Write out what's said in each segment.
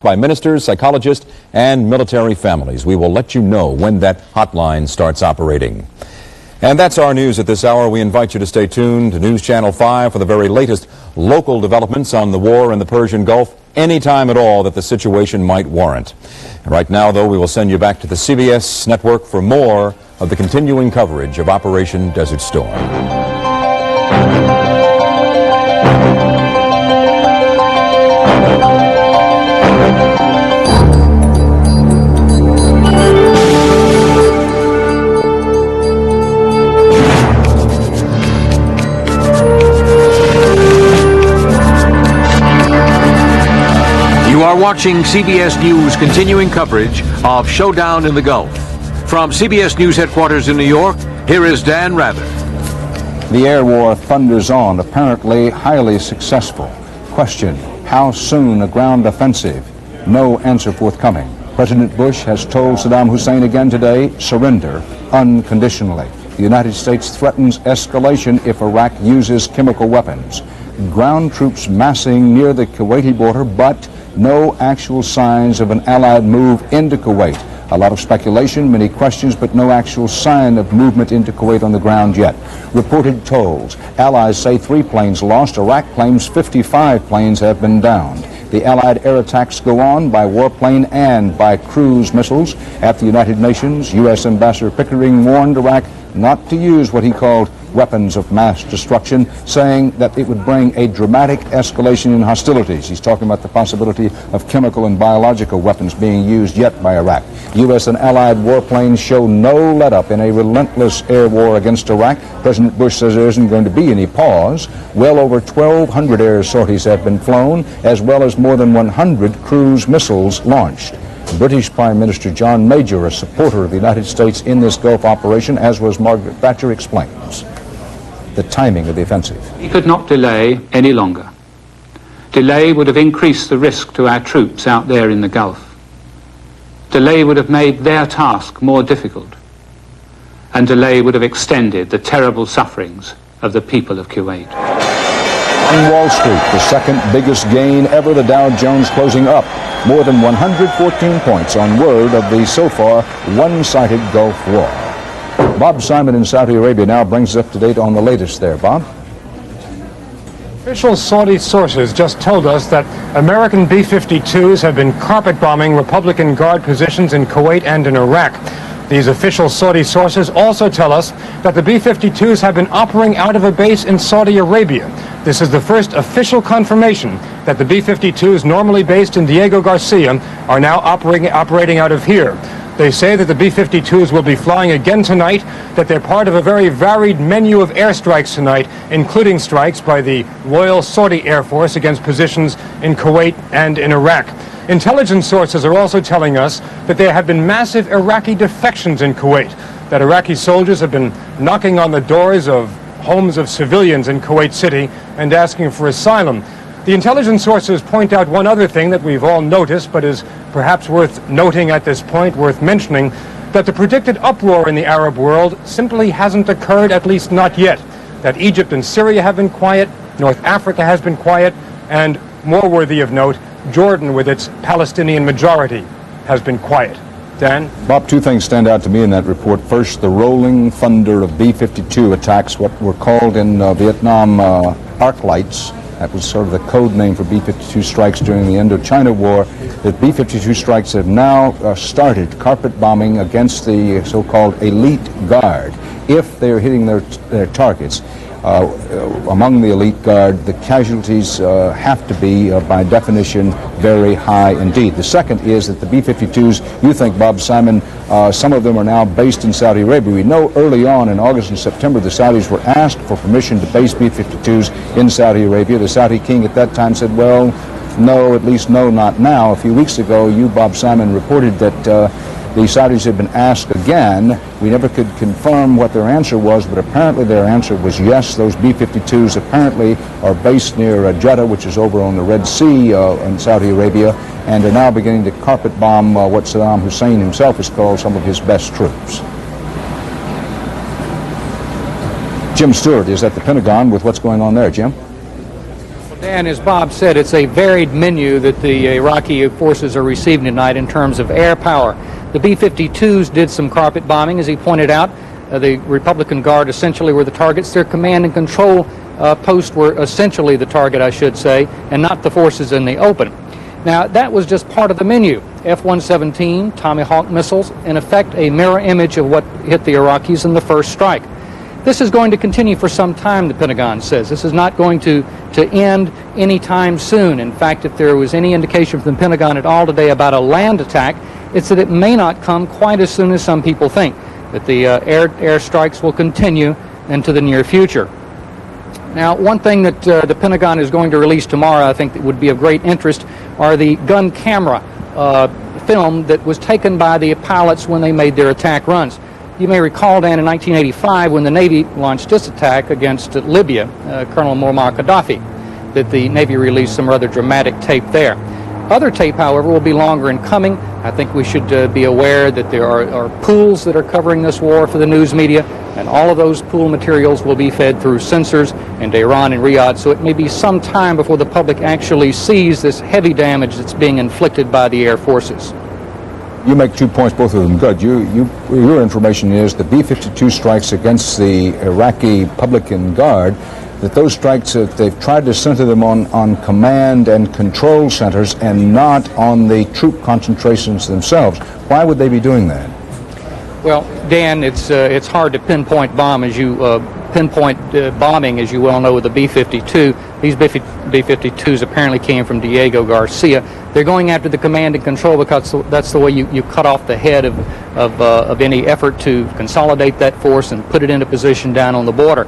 by ministers, psychologists, and military families. We will let you know when that hotline starts operating. And that's our news at this hour. We invite you to stay tuned to News Channel 5 for the very latest local developments on the war in the Persian Gulf anytime at all that the situation might warrant. And right now, though, we will send you back to the CBS network for more of the continuing coverage of Operation Desert Storm. You are watching CBS News' continuing coverage of Showdown in the Gulf. From CBS News headquarters in New York, here is Dan Rather. The air war thunders on, apparently highly successful. Question, how soon a ground offensive? No answer forthcoming. President Bush has told Saddam Hussein again today, surrender unconditionally. The United States threatens escalation if Iraq uses chemical weapons. Ground troops massing near the Kuwaiti border, but no actual signs of an Allied move into Kuwait. A lot of speculation, many questions, but no actual sign of movement into Kuwait on the ground yet. Reported tolls. Allies say 3 planes lost. Iraq claims 55 planes have been downed. The Allied air attacks go on by warplane and by cruise missiles. At the United Nations, U.S. Ambassador Pickering warned Iraq not to use what he called weapons of mass destruction, saying that it would bring a dramatic escalation in hostilities. He's talking about the possibility of chemical and biological weapons being used yet by Iraq. U.S. and Allied warplanes show no let-up in a relentless air war against Iraq. President Bush says there isn't going to be any pause. Well over 1,200 air sorties have been flown, as well as more than 100 cruise missiles launched. British Prime Minister John Major, a supporter of the United States in this Gulf operation, as was Margaret Thatcher, explains the timing of the offensive. We could not delay any longer. Delay would have increased the risk to our troops out there in the Gulf. Delay would have made their task more difficult. And delay would have extended the terrible sufferings of the people of Kuwait. On Wall Street, the second biggest gain ever, the Dow Jones closing up more than 114 points on word of the so far one-sided Gulf War. Bob Simon in Saudi Arabia now brings us up to date on the latest there. Bob? Official Saudi sources just told us that American B-52s have been carpet bombing Republican Guard positions in Kuwait and in Iraq. These official Saudi sources also tell us that the B-52s have been operating out of a base in Saudi Arabia. This is the first official confirmation that the B-52s, normally based in Diego Garcia, are now operating out of here. They say that the B-52s will be flying again tonight, that they're part of a very varied menu of airstrikes tonight, including strikes by the Royal Saudi Air Force against positions in Kuwait and in Iraq. Intelligence sources are also telling us that there have been massive Iraqi defections in Kuwait, that Iraqi soldiers have been knocking on the doors of homes of civilians in Kuwait City and asking for asylum. The intelligence sources point out one other thing that we've all noticed, but is perhaps worth noting at this point, worth mentioning, that the predicted uproar in the Arab world simply hasn't occurred, at least not yet. That Egypt and Syria have been quiet, North Africa has been quiet, and more worthy of note, Jordan, with its Palestinian majority, has been quiet. Dan? Bob, 2 things stand out to me in that report. First, the rolling thunder of B-52 attacks, what were called in Vietnam arc lights. That was sort of the code name for B-52 strikes during the Indochina War. The B-52 strikes have now started carpet bombing against the so-called elite guard. If they're hitting their targets, among the elite guard, the casualties have to be, by definition, very high indeed. The second is that the B-52s, you think, Bob Simon, some of them are now based in Saudi Arabia. We know early on in August and September the Saudis were asked for permission to base B-52s in Saudi Arabia. The Saudi king at that time said, well, no, at least no, not now. A few weeks ago, you, Bob Simon, reported that the Saudis had been asked again. We never could confirm what their answer was, but apparently their answer was yes. Those B-52s apparently are based near Jeddah, which is over on the Red Sea in Saudi Arabia, and are now beginning to carpet bomb what Saddam Hussein himself has called some of his best troops. Jim Stewart is at the Pentagon with what's going on there. Jim? And as Bob said, it's a varied menu that the Iraqi forces are receiving tonight in terms of air power. The B-52s did some carpet bombing, as he pointed out. The Republican Guard essentially were the targets. Their command and control posts were essentially the target, I should say, and not the forces in the open. Now, that was just part of the menu. F-117, Tomahawk missiles, in effect a mirror image of what hit the Iraqis in the first strike. This is going to continue for some time, the Pentagon says. This is not going to end anytime soon. In fact, if there was any indication from the Pentagon at all today about a land attack, it's that it may not come quite as soon as some people think, that the air strikes will continue into the near future. Now, one thing that the Pentagon is going to release tomorrow, I think that would be of great interest, are the gun camera film that was taken by the pilots when they made their attack runs. You may recall, Dan, in 1985, when the Navy launched this attack against Libya, Colonel Muammar Gaddafi, that the Navy released some rather dramatic tape there. Other tape, however, will be longer in coming. I think we should be aware that there are pools that are covering this war for the news media, and all of those pool materials will be fed through censors in Tehran and Riyadh, so it may be some time before the public actually sees this heavy damage that's being inflicted by the air forces. You make 2 points, both of them good. Your information is the B-52 strikes against the Iraqi Republican Guard, that those strikes, they've tried to center them on command and control centers and not on the troop concentrations themselves. Why would they be doing that? Well, Dan, it's hard to pinpoint bombing, as you well know, with the B-52. These B-52s apparently came from Diego Garcia. They're going after the command and control because that's the way you cut off the head of any effort to consolidate that force and put it into position down on the border.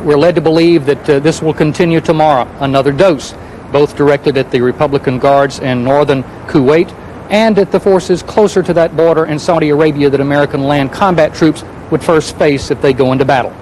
We're led to believe that this will continue tomorrow, another dose, both directed at the Republican Guards in northern Kuwait and at the forces closer to that border in Saudi Arabia that American land combat troops would first face if they go into battle.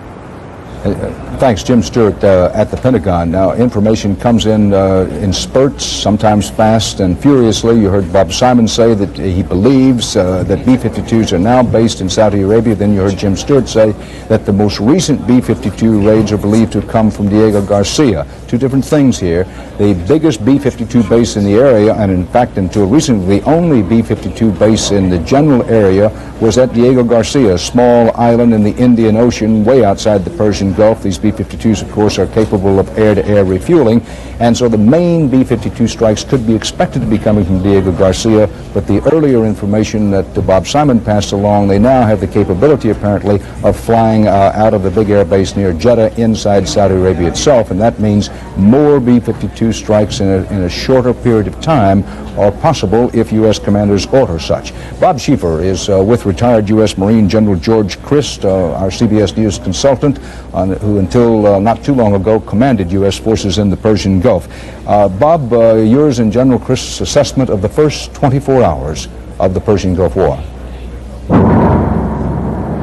Thanks, Jim Stewart at the Pentagon. Now, information comes in spurts, sometimes fast and furiously. You heard Bob Simon say that he believes that B-52s are now based in Saudi Arabia. Then you heard Jim Stewart say that the most recent B-52 raids are believed to have come from Diego Garcia. Two different things here. The biggest B-52 base in the area, and in fact until recently the only B-52 base in the general area, was at Diego Garcia, a small island in the Indian Ocean way outside the Persian Gulf. These B-52s, of course, are capable of air-to-air refueling, and so the main B-52 strikes could be expected to be coming from Diego Garcia, but the earlier information that Bob Simon passed along, they now have the capability, apparently, of flying out of the big air base near Jeddah inside Saudi Arabia itself, and that means more B-52 strikes in a shorter period of time are possible if U.S. commanders order such. Bob Schieffer is with retired U.S. Marine General George Christ, our CBS News consultant, who until not too long ago commanded U.S. forces in the Persian Gulf. Bob, yours and General Christ's assessment of the first 24 hours of the Persian Gulf War.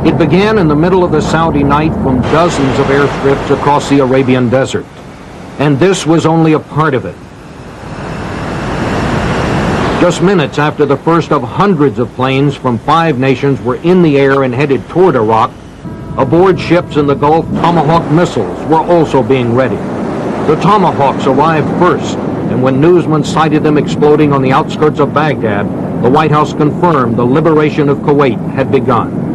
It began in the middle of the Saudi night from dozens of airstrips across the Arabian desert. And this was only a part of it. Just minutes after the first of hundreds of planes from 5 nations were in the air and headed toward Iraq, aboard ships in the Gulf, Tomahawk missiles were also being ready. The Tomahawks arrived first, and when newsmen sighted them exploding on the outskirts of Baghdad, the White House confirmed the liberation of Kuwait had begun.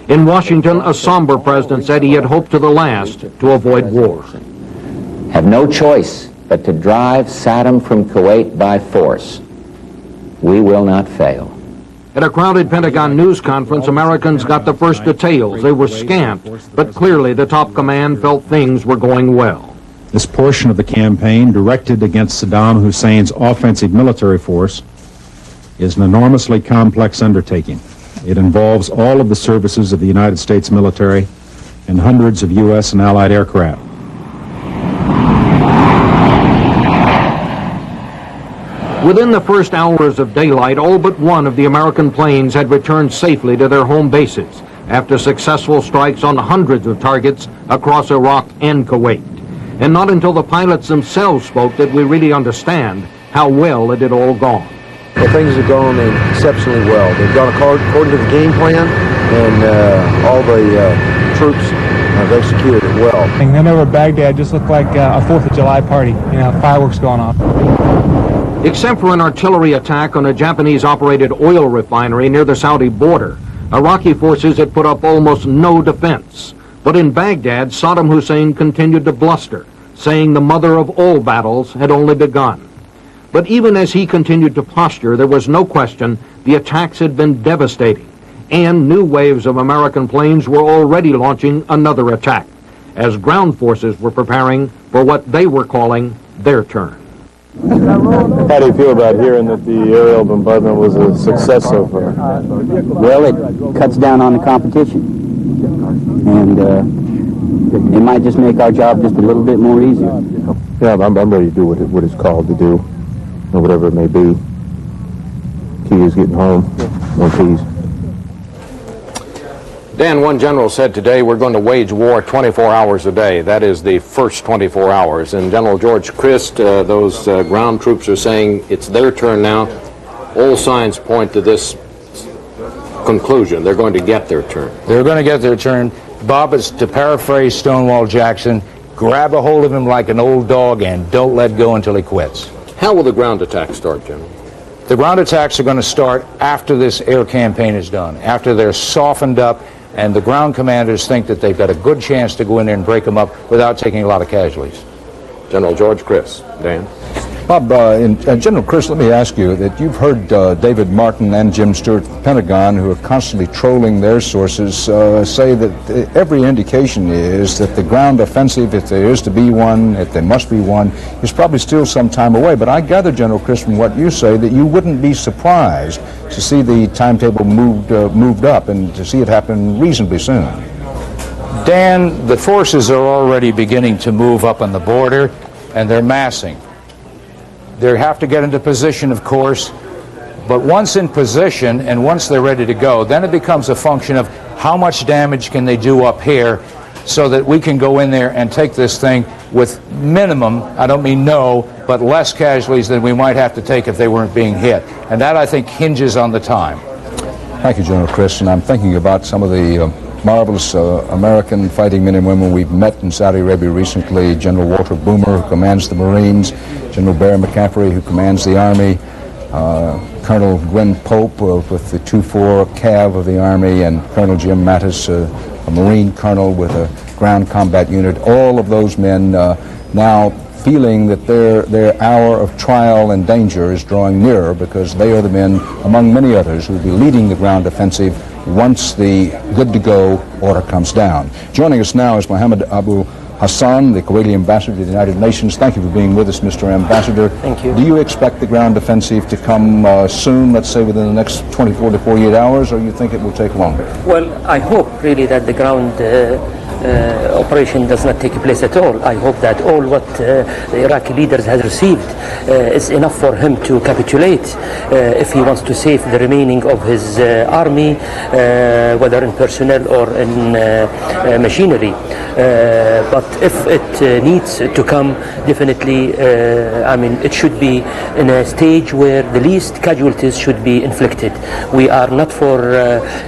In Washington, a somber president said he had hoped to the last to avoid war. Have no choice but to drive Saddam from Kuwait by force. We will not fail. At a crowded Pentagon news conference, Americans got the first details. They were scant, but clearly the top command felt things were going well. This portion of the campaign, directed against Saddam Hussein's offensive military force, is an enormously complex undertaking. It involves all of the services of the United States military and hundreds of U.S. and Allied aircraft. Within the first hours of daylight, all but one of the American planes had returned safely to their home bases after successful strikes on hundreds of targets across Iraq and Kuwait. And not until the pilots themselves spoke did we really understand how well it had all gone. Well, things have gone exceptionally well. They've gone according to the game plan, and all the troops have executed it well. And then over Baghdad just looked like a 4th of July party, you know, fireworks going off. Except for an artillery attack on a Japanese-operated oil refinery near the Saudi border, Iraqi forces had put up almost no defense. But in Baghdad, Saddam Hussein continued to bluster, saying the mother of all battles had only begun. But even as he continued to posture, there was no question the attacks had been devastating, and new waves of American planes were already launching another attack, as ground forces were preparing for what they were calling their turn. How do you feel about hearing that the aerial bombardment was a success so far? Well, it cuts down on the competition, and it might just make our job just a little bit more easier. Yeah, I'm ready to do what it's called to do, or whatever it may be. Key is getting home. No keys. Dan, one general said today we're going to wage war 24 hours a day. That is the first 24 hours. And General George Christ, those ground troops are saying it's their turn now. All signs point to this conclusion. They're going to get their turn. They're going to get their turn. Bob, is to paraphrase Stonewall Jackson, grab a hold of him like an old dog and don't let go until he quits. How will the ground attack start, General? The ground attacks are going to start after this air campaign is done, after they're softened up and the ground commanders think that they've got a good chance to go in there and break them up without taking a lot of casualties. General George Christ. Dan? Bob, General Chris, let me ask you that you've heard David Martin and Jim Stewart of the Pentagon, who are constantly trolling their sources, say that every indication is that the ground offensive, if there is to be one, if there must be one, is probably still some time away. But I gather, General Chris, from what you say, that you wouldn't be surprised to see the timetable moved up and to see it happen reasonably soon. Dan, the forces are already beginning to move up on the border, and they're massing. They have to get into position, of course, but once in position and once they're ready to go, then it becomes a function of how much damage can they do up here so that we can go in there and take this thing with minimum, I don't mean no, but less casualties than we might have to take if they weren't being hit. And that, I think, hinges on the time. Thank you, General Chris. And I'm thinking about some of the marvelous American fighting men and women we've met in Saudi Arabia recently. General Walter Boomer, who commands the Marines, General Barry McCaffrey, who commands the Army, Colonel Gwen Pope with the 2-4 Cav of the Army, and Colonel Jim Mattis, a Marine colonel with a ground combat unit. All of those men now feeling that their hour of trial and danger is drawing nearer, because they are the men, among many others, who will be leading the ground offensive once the good-to-go order comes down. Joining us now is Mohammed Abu Hassan, the Kuwaiti ambassador to the United Nations. Thank you for being with us, Mr. Ambassador. Thank you. Do you expect the ground offensive to come soon, let's say within the next 24 to 48 hours, or you think it will take longer? Well, I hope really that the ground operation does not take place at all. I hope that all what the Iraqi leaders has received is enough for him to capitulate if he wants to save the remaining of his army, whether in personnel or in machinery. But if it needs to come, definitely, I mean, it should be in a stage where the least casualties should be inflicted. We are not for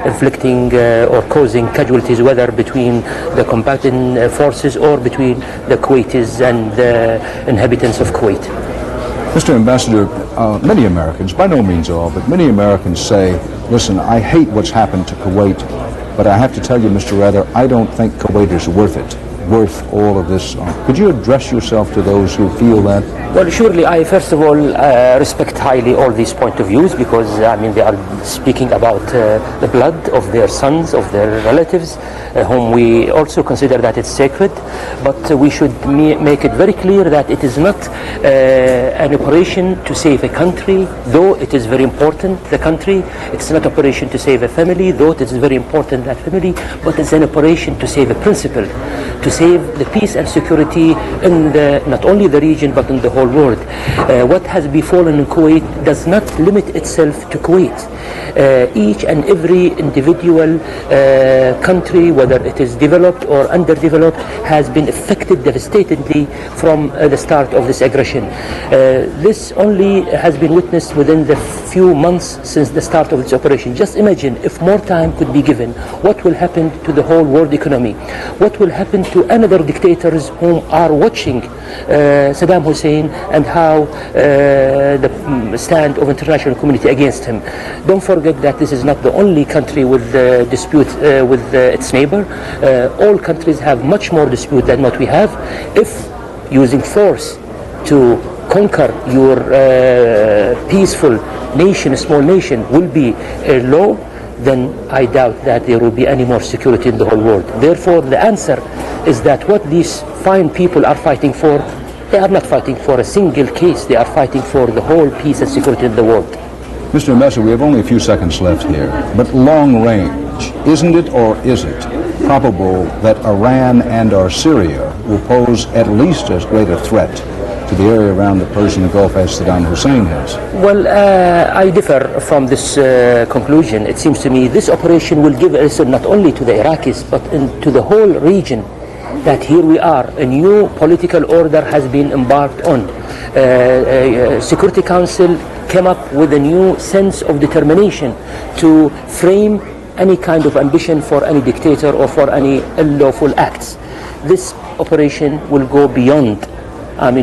inflicting or causing casualties, whether between the combatant forces or between the Kuwaitis and the inhabitants of Kuwait. Mr. Ambassador, many Americans, by no means all, but many Americans say, listen, I hate what's happened to Kuwait, but I have to tell you, Mr. Rather, I don't think Kuwait is worth all of this. Could you address yourself to those who feel that? Well, surely I first of all respect highly all these point of views, because I mean they are speaking about the blood of their sons, of their relatives, whom we also consider that it's sacred. But we should make it very clear that it is not an operation to save a country, though it is very important, the country. It's not an operation to save a family, though it is very important, that family. But it's an operation to save a principle, to save the peace and security in not only the region but in the whole world. What has befallen in Kuwait does not limit itself to Kuwait. Each and every individual country, whether it is developed or underdeveloped, has been affected devastatingly from the start of this aggression. This only has been witnessed within the few months since the start of this operation. Just imagine if more time could be given, what will happen to the whole world economy? What will happen to another dictators who are watching Saddam Hussein and how the stand of international community against him? Don't forget that this is not the only country with dispute with its neighbor. All countries have much more dispute than what we have. If using force to conquer your peaceful nation, a small nation, will be a law, then I doubt that there will be any more security in the whole world. Therefore, the answer is that what these fine people are fighting for, they are not fighting for a single case, they are fighting for the whole peace and security in the world. Mr. Ambassador, we have only a few seconds left here, but long range, isn't it or is it probable that Iran and or Syria will pose at least as great a threat to the area around the Persian Gulf as Saddam Hussein has? Well, I differ from this conclusion. It seems to me this operation will give a lesson not only to the Iraqis but to the whole region, that here we are, a new political order has been embarked on. Security Council came up with a new sense of determination to frame any kind of ambition for any dictator or for any unlawful acts. This operation will go beyond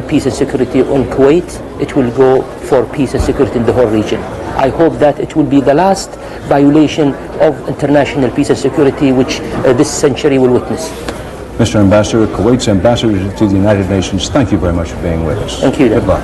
peace and security on Kuwait. It will go for peace and security in the whole region. I hope that it will be the last violation of international peace and security which this century will witness. Mr. Ambassador, Kuwait's ambassador to the United Nations, thank you very much for being with us. Thank you. Good luck.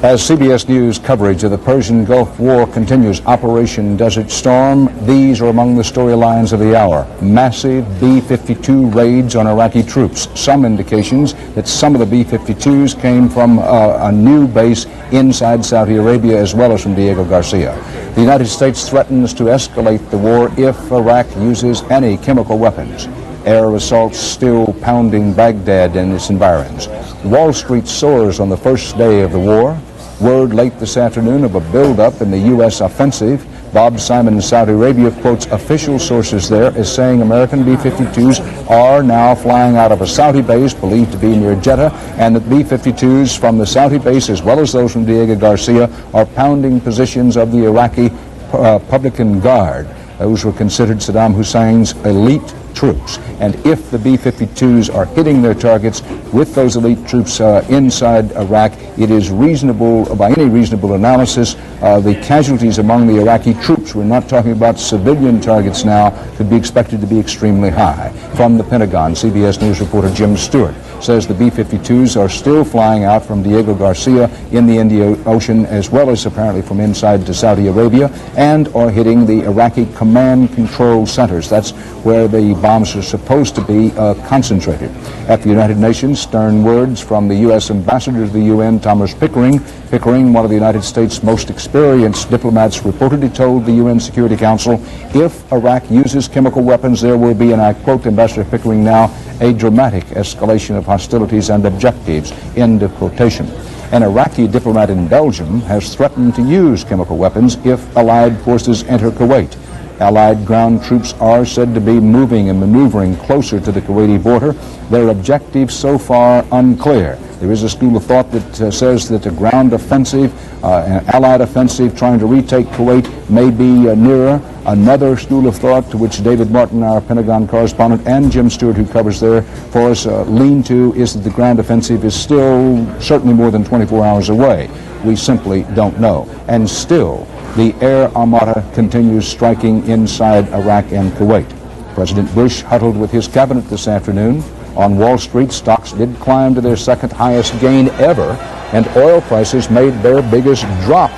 As CBS News coverage of the Persian Gulf War continues, Operation Desert Storm, these are among the storylines of the hour. Massive B-52 raids on Iraqi troops. Some indications that some of the B-52s came from a new base inside Saudi Arabia as well as from Diego Garcia. The United States threatens to escalate the war if Iraq uses any chemical weapons. Air assaults still pounding Baghdad and its environs. Wall Street soars on the first day of the war. Word late this afternoon of a build-up in the U.S. offensive. Bob Simon in Saudi Arabia quotes official sources there as saying American B-52s are now flying out of a Saudi base believed to be near Jeddah, and that B-52s from the Saudi base as well as those from Diego Garcia are pounding positions of the Iraqi Republican Guard. Those were considered Saddam Hussein's elite troops. And if the B-52s are hitting their targets with those elite troops inside Iraq, it is reasonable, by any reasonable analysis, the casualties among the Iraqi troops, we're not talking about civilian targets now, could be expected to be extremely high. From the Pentagon, CBS News reporter Jim Stewart says the B-52s are still flying out from Diego Garcia in the Indian Ocean, as well as apparently from inside to Saudi Arabia, and are hitting the Iraqi command control centers. That's where the bombs are supposed to be concentrated. At the United Nations, stern words from the U.S. Ambassador to the UN, Thomas Pickering. Pickering, one of the United States' most experienced diplomats, reportedly told the UN Security Council, if Iraq uses chemical weapons, there will be, and I quote Ambassador Pickering now, a dramatic escalation of hostilities and objectives, end of quotation. An Iraqi diplomat in Belgium has threatened to use chemical weapons if Allied forces enter Kuwait. Allied ground troops are said to be moving and maneuvering closer to the Kuwaiti border. Their objectives so far unclear. There is a school of thought that says that a ground offensive, an Allied offensive trying to retake Kuwait may be nearer. Another school of thought to which David Martin, our Pentagon correspondent, and Jim Stewart, who covers there for us, lean to, is that the ground offensive is still certainly more than 24 hours away. We simply don't know. And still, the air armada continues striking inside Iraq and Kuwait. President Bush huddled with his cabinet this afternoon. On Wall Street, stocks did climb to their second highest gain ever, and oil prices made their biggest drop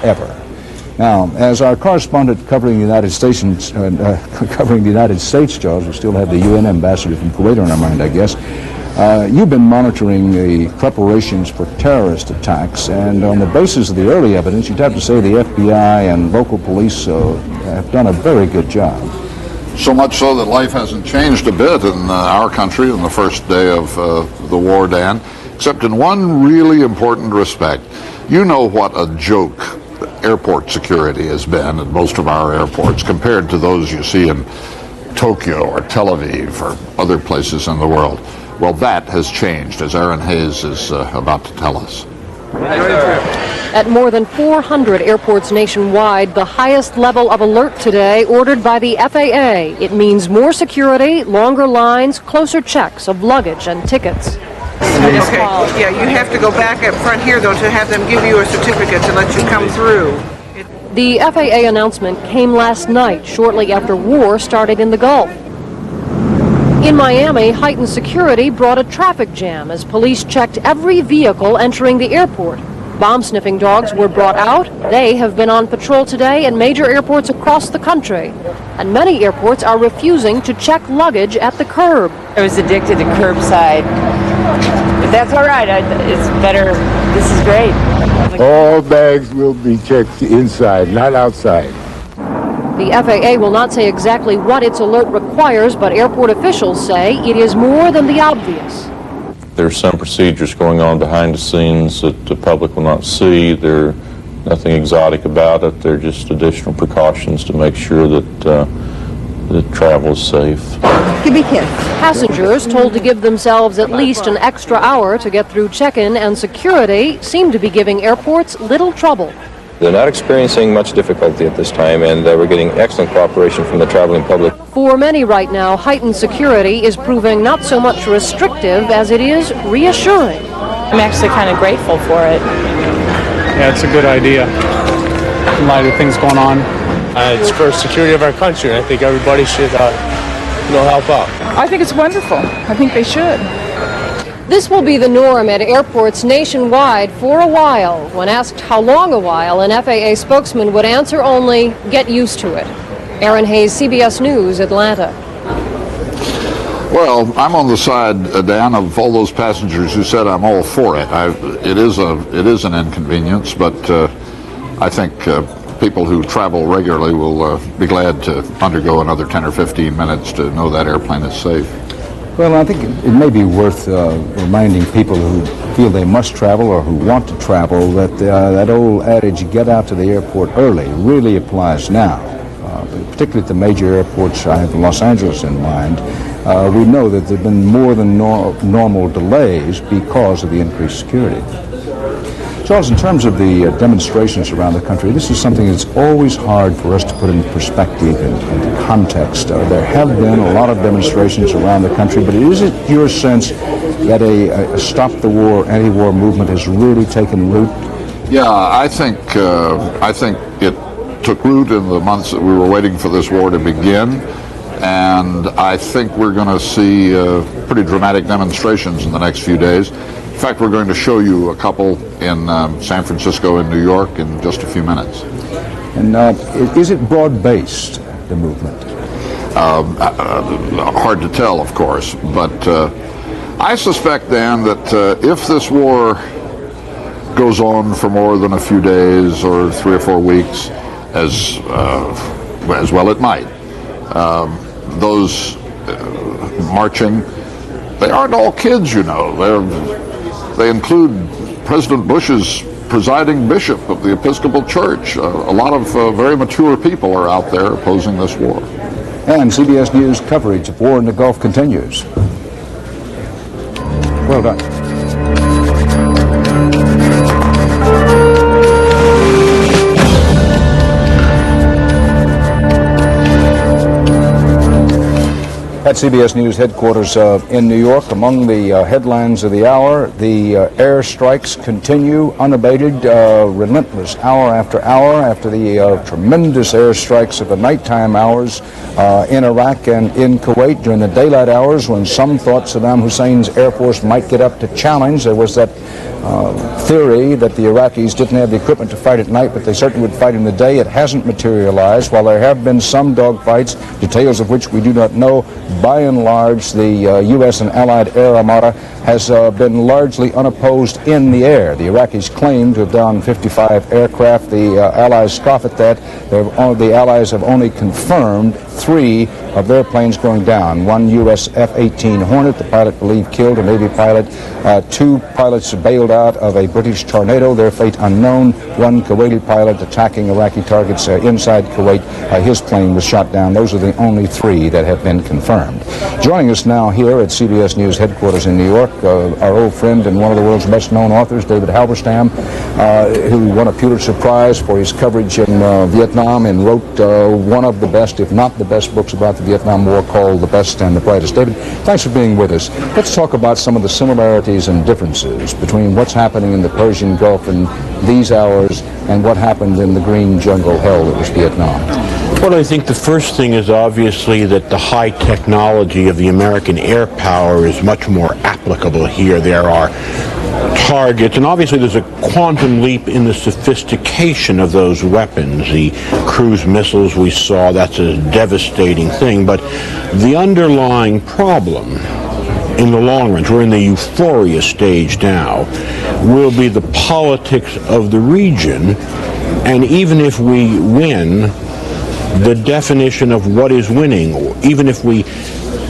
ever. Now, as our correspondent covering the United States, Charles, we still have the UN ambassador from Kuwait on our mind, I guess. You've been monitoring the preparations for terrorist attacks, and on the basis of the early evidence, you'd have to say the FBI and local police have done a very good job. So much so that life hasn't changed a bit in our country in the first day of the war, Dan, except in one really important respect. You know what a joke airport security has been at most of our airports compared to those you see in Tokyo or Tel Aviv or other places in the world. Well, that has changed, as Aaron Hayes is about to tell us. At more than 400 airports nationwide, the highest level of alert today ordered by the FAA. It means more security, longer lines, closer checks of luggage and tickets. Okay, yeah, you have to go back up front here, though, to have them give you a certificate to let you come through. The FAA announcement came last night, shortly after war started in the Gulf. In Miami, heightened security brought a traffic jam as police checked every vehicle entering the airport. Bomb-sniffing dogs were brought out. They have been on patrol today at major airports across the country. And many airports are refusing to check luggage at the curb. I was addicted to curbside. But that's all right. It's better. This is great. All bags will be checked inside, not outside. The FAA will not say exactly what its alert requires, but airport officials say it is more than the obvious. There's some procedures going on behind the scenes that the public will not see. There's nothing exotic about it. They're just additional precautions to make sure that travel is safe. Give me kids. Passengers told to give themselves at least an extra hour to get through check-in, and security seem to be giving airports little trouble. They're not experiencing much difficulty at this time, and we're getting excellent cooperation from the traveling public. For many right now, heightened security is proving not so much restrictive as it is reassuring. I'm actually kind of grateful for it. Yeah, it's a good idea in light of things going on. It's for security of our country, and I think everybody should, help out. I think it's wonderful. I think they should. This will be the norm at airports nationwide for a while. When asked how long a while, an FAA spokesman would answer only, get used to it. Aaron Hayes, CBS News, Atlanta. Well, I'm on the side, Dan, of all those passengers who said I'm all for it. It is an inconvenience, but I think people who travel regularly will be glad to undergo another 10 or 15 minutes to know that airplane is safe. Well, I think it may be worth reminding people who feel they must travel or who want to travel that that old adage, get out to the airport early, really applies now. Particularly at the major airports, I have Los Angeles in mind. We know that there have been more than normal delays because of the increased security. Charles, in terms of the demonstrations around the country, this is something that's always hard for us to put in perspective and context. There have been a lot of demonstrations around the country, but is it your sense that a Stop the War, anti-war movement has really taken root? Yeah, I think it took root in the months that we were waiting for this war to begin, and I think we're going to see pretty dramatic demonstrations in the next few days. In fact, we're going to show you a couple in San Francisco and New York in just a few minutes. And is it broad-based, the movement? Hard to tell, of course, but I suspect, Dan, that if this war goes on for more than a few days or 3 or 4 weeks, as well it might, those marching, they aren't all kids, you know. They include President Bush's presiding bishop of the Episcopal Church. A lot of very mature people are out there opposing this war. And CBS News coverage of war in the Gulf continues. Well done. At CBS News headquarters in New York, among the headlines of the hour, the airstrikes continue unabated, relentless hour after the tremendous airstrikes of the nighttime hours in Iraq and in Kuwait during the daylight hours, when some thought Saddam Hussein's Air Force might get up to challenge. There was that theory that the Iraqis didn't have the equipment to fight at night, but they certainly would fight in the day. It hasn't materialized. While there have been some dogfights, details of which we do not know, by and large, the U.S. and Allied Air Armada has been largely unopposed in the air. The Iraqis claim to have downed 55 aircraft. The Allies scoff at that. The Allies have only confirmed 3 of their planes going down. One U.S. F-18 Hornet, the pilot believed killed, a Navy pilot. 2 pilots bailed out of a British Tornado, their fate unknown. One Kuwaiti pilot attacking Iraqi targets inside Kuwait. His plane was shot down. Those are the only 3 that have been confirmed. Joining us now here at CBS News headquarters in New York, our old friend and one of the world's best-known authors, David Halberstam, who won a Pulitzer Prize for his coverage in Vietnam and wrote one of the best, if not the best, books about the Vietnam War called The Best and the Brightest. David, thanks for being with us. Let's talk about some of the similarities and differences between what's happening in the Persian Gulf in these hours and what happened in the green jungle hell that was Vietnam. Well, I think the first thing is obviously that the high technology of the American air power is much more applicable here. There are targets, and obviously there's a quantum leap in the sophistication of those weapons. The cruise missiles we saw, that's a devastating thing, but the underlying problem in the long run, we're in the euphoria stage now, will be the politics of the region, and even if we win, the definition of what is winning, or even if we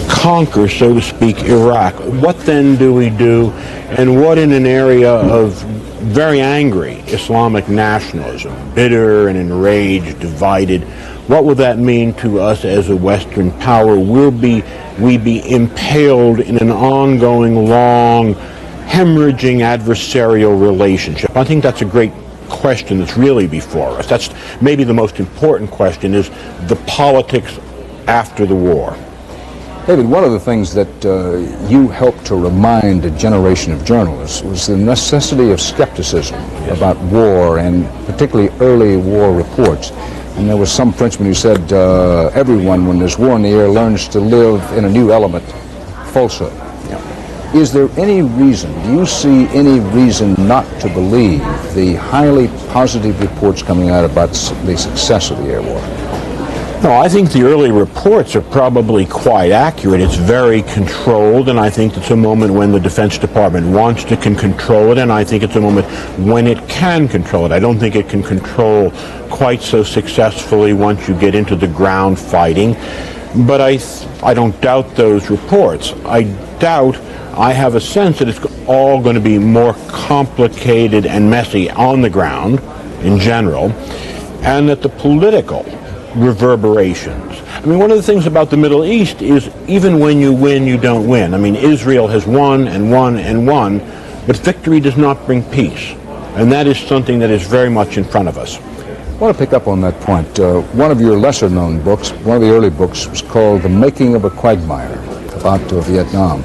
conquer, so to speak, Iraq, what then do we do, and what in an area of very angry Islamic nationalism, bitter and enraged, divided, what will that mean to us as a Western power? Will we be impaled in an ongoing, long, hemorrhaging adversarial relationship? I think that's a great question that's really before us. That's maybe the most important question, is the politics after the war. David, one of the things that you helped to remind a generation of journalists was the necessity of skepticism about war, and particularly early war reports. And there was some Frenchman who said, everyone, when there's war in the air, learns to live in a new element, falsehood. Is there any reason, do you see any reason not to believe the highly positive reports coming out about the success of the air war? No, I think the early reports are probably quite accurate. It's very controlled, and I think it's a moment when the Defense Department wants to control it, and I think it's a moment when it can control it. I don't think it can control quite so successfully once you get into the ground fighting, but I don't doubt those reports. I have a sense that it's all going to be more complicated and messy on the ground in general, and that the political reverberations. I mean, one of the things about the Middle East is even when you win, you don't win. I mean, Israel has won and won and won, but victory does not bring peace. And that is something that is very much in front of us. I want to pick up on that point. One of your lesser-known books, one of the early books, was called The Making of a Quagmire, about Vietnam.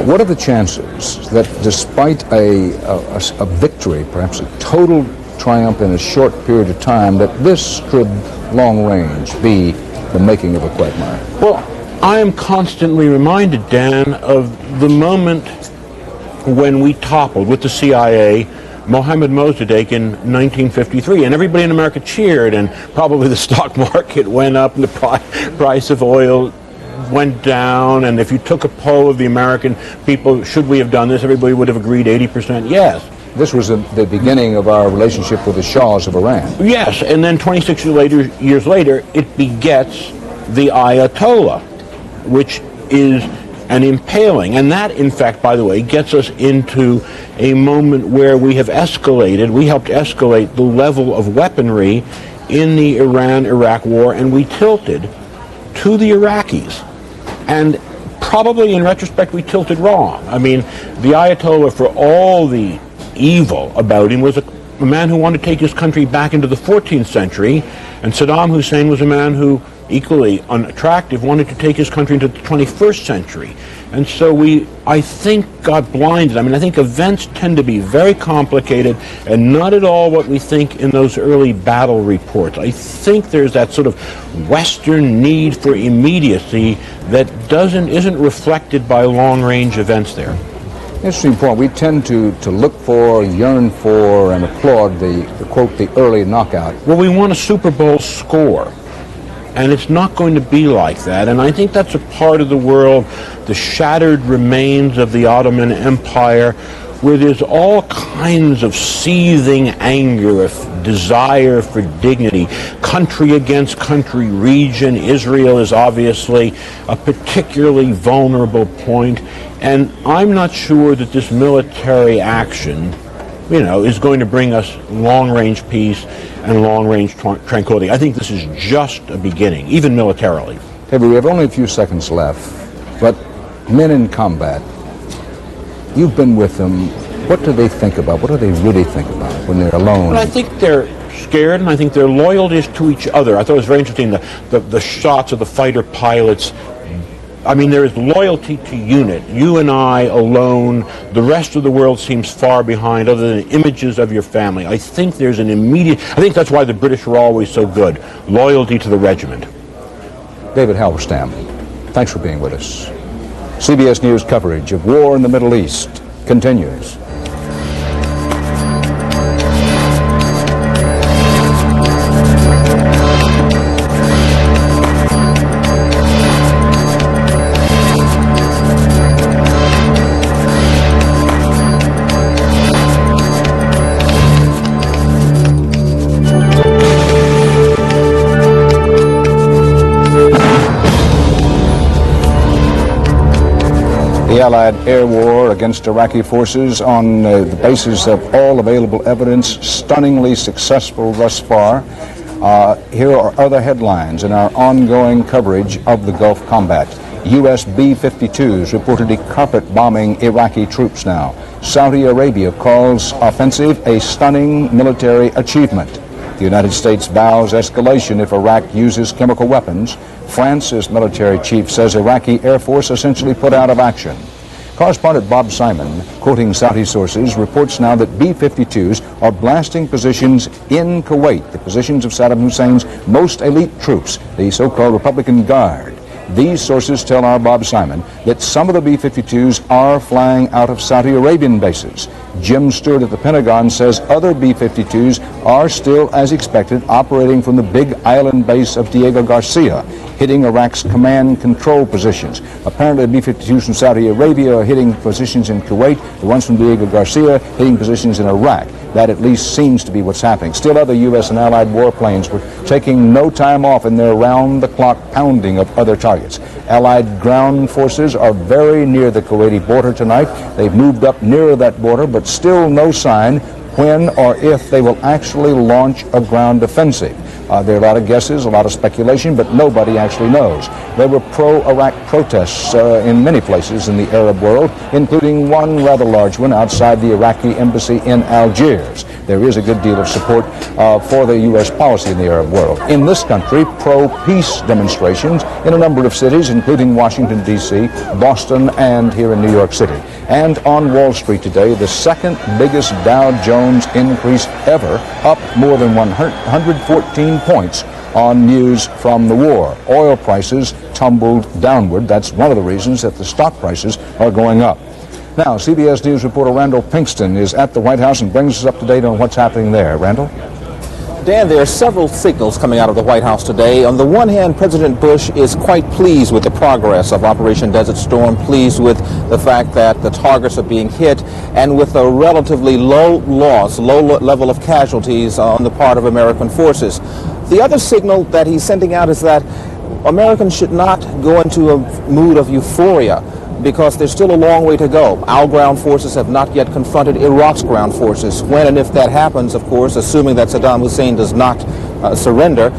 What are the chances that despite a victory, perhaps a total triumph in a short period of time, that this could long range be the making of a quagmire? Well, I am constantly reminded, Dan, of the moment when we toppled with the CIA Mohammad Mossadegh in 1953, and everybody in America cheered, and probably the stock market went up and the price of oil went down, and if you took a poll of the American people, should we have done this, everybody would have agreed 80% yes. This was the beginning of our relationship with the Shahs of Iran. Yes, and then 26 years later, it begets the Ayatollah, which is an impaling. And that, in fact, by the way, gets us into a moment where we have escalated, we helped escalate the level of weaponry in the Iran-Iraq war, and we tilted to the Iraqis. And probably, in retrospect, we tilted wrong. I mean, the Ayatollah, for all the evil about him, was a man who wanted to take his country back into the 14th century, and Saddam Hussein was a man who, equally unattractive, wanted to take his country into the 21st century. And so we, I think, got blinded. I mean, I think events tend to be very complicated and not at all what we think in those early battle reports. I think there's that sort of Western need for immediacy that isn't reflected by long-range events there. Interesting point. We tend to look for, yearn for, and applaud the quote, the early knockout. Well, we want a Super Bowl score. And it's not going to be like that. And I think that's a part of the world, the shattered remains of the Ottoman Empire, where there's all kinds of seething anger, desire for dignity, country against country, region. Israel is obviously a particularly vulnerable point, and I'm not sure that this military action, is going to bring us long-range peace and long-range tranquility. I think this is just a beginning, even militarily. David, we have only a few seconds left, but men in combat, you've been with them. What do they think about? What do they really think about when they're alone? Well, I think they're scared, and I think their loyalty is to each other. I thought it was very interesting, the shots of the fighter pilots. I mean, there is loyalty to unit. You and I alone, the rest of the world seems far behind other than images of your family. I think there's I think that's why the British were always so good. Loyalty to the regiment. David Halberstam, thanks for being with us. CBS News coverage of war in the Middle East continues. The Allied air war against Iraqi forces on the basis of all available evidence, stunningly successful thus far. Here are other headlines in our ongoing coverage of the Gulf combat. U.S. B-52s reportedly carpet bombing Iraqi troops now. Saudi Arabia calls offensive a stunning military achievement. The United States vows escalation if Iraq uses chemical weapons. France's military chief says Iraqi Air Force essentially put out of action. Correspondent Bob Simon, quoting Saudi sources, reports now that B-52s are blasting positions in Kuwait, the positions of Saddam Hussein's most elite troops, the so-called Republican Guard. These sources tell our Bob Simon that some of the B-52s are flying out of Saudi Arabian bases. Jim Stewart at the Pentagon says other B-52s are still, as expected, operating from the big island base of Diego Garcia, hitting Iraq's command control positions. Apparently, the B-52s from Saudi Arabia are hitting positions in Kuwait, the ones from Diego Garcia hitting positions in Iraq. That at least seems to be what's happening. Still, other U.S. and Allied warplanes were taking no time off in their round-the-clock pounding of other targets. Allied ground forces are very near the Kuwaiti border tonight. They've moved up nearer that border, but still no sign when or if they will actually launch a ground offensive. There are a lot of guesses, a lot of speculation, but nobody actually knows. There were pro-Iraq protests in many places in the Arab world, including one rather large one outside the Iraqi embassy in Algiers. There is a good deal of support for the U.S. policy in the Arab world. In this country, pro-peace demonstrations in a number of cities, including Washington, D.C., Boston, and here in New York City. And on Wall Street today, the second biggest Dow Jones increase ever, up more than 114 points on news from the war. Oil prices tumbled downward. That's one of the reasons that the stock prices are going up. Now, CBS News reporter Randall Pinkston is at the White House and brings us up to date on what's happening there. Randall? Dan, there are several signals coming out of the White House today. On the one hand, President Bush is quite pleased with the progress of Operation Desert Storm, pleased with the fact that the targets are being hit, and with a relatively low loss, low level of casualties on the part of American forces. The other signal that he's sending out is that Americans should not go into a mood of euphoria, because there's still a long way to go. Our ground forces have not yet confronted Iraq's ground forces. When and if that happens, of course, assuming that Saddam Hussein does not surrender,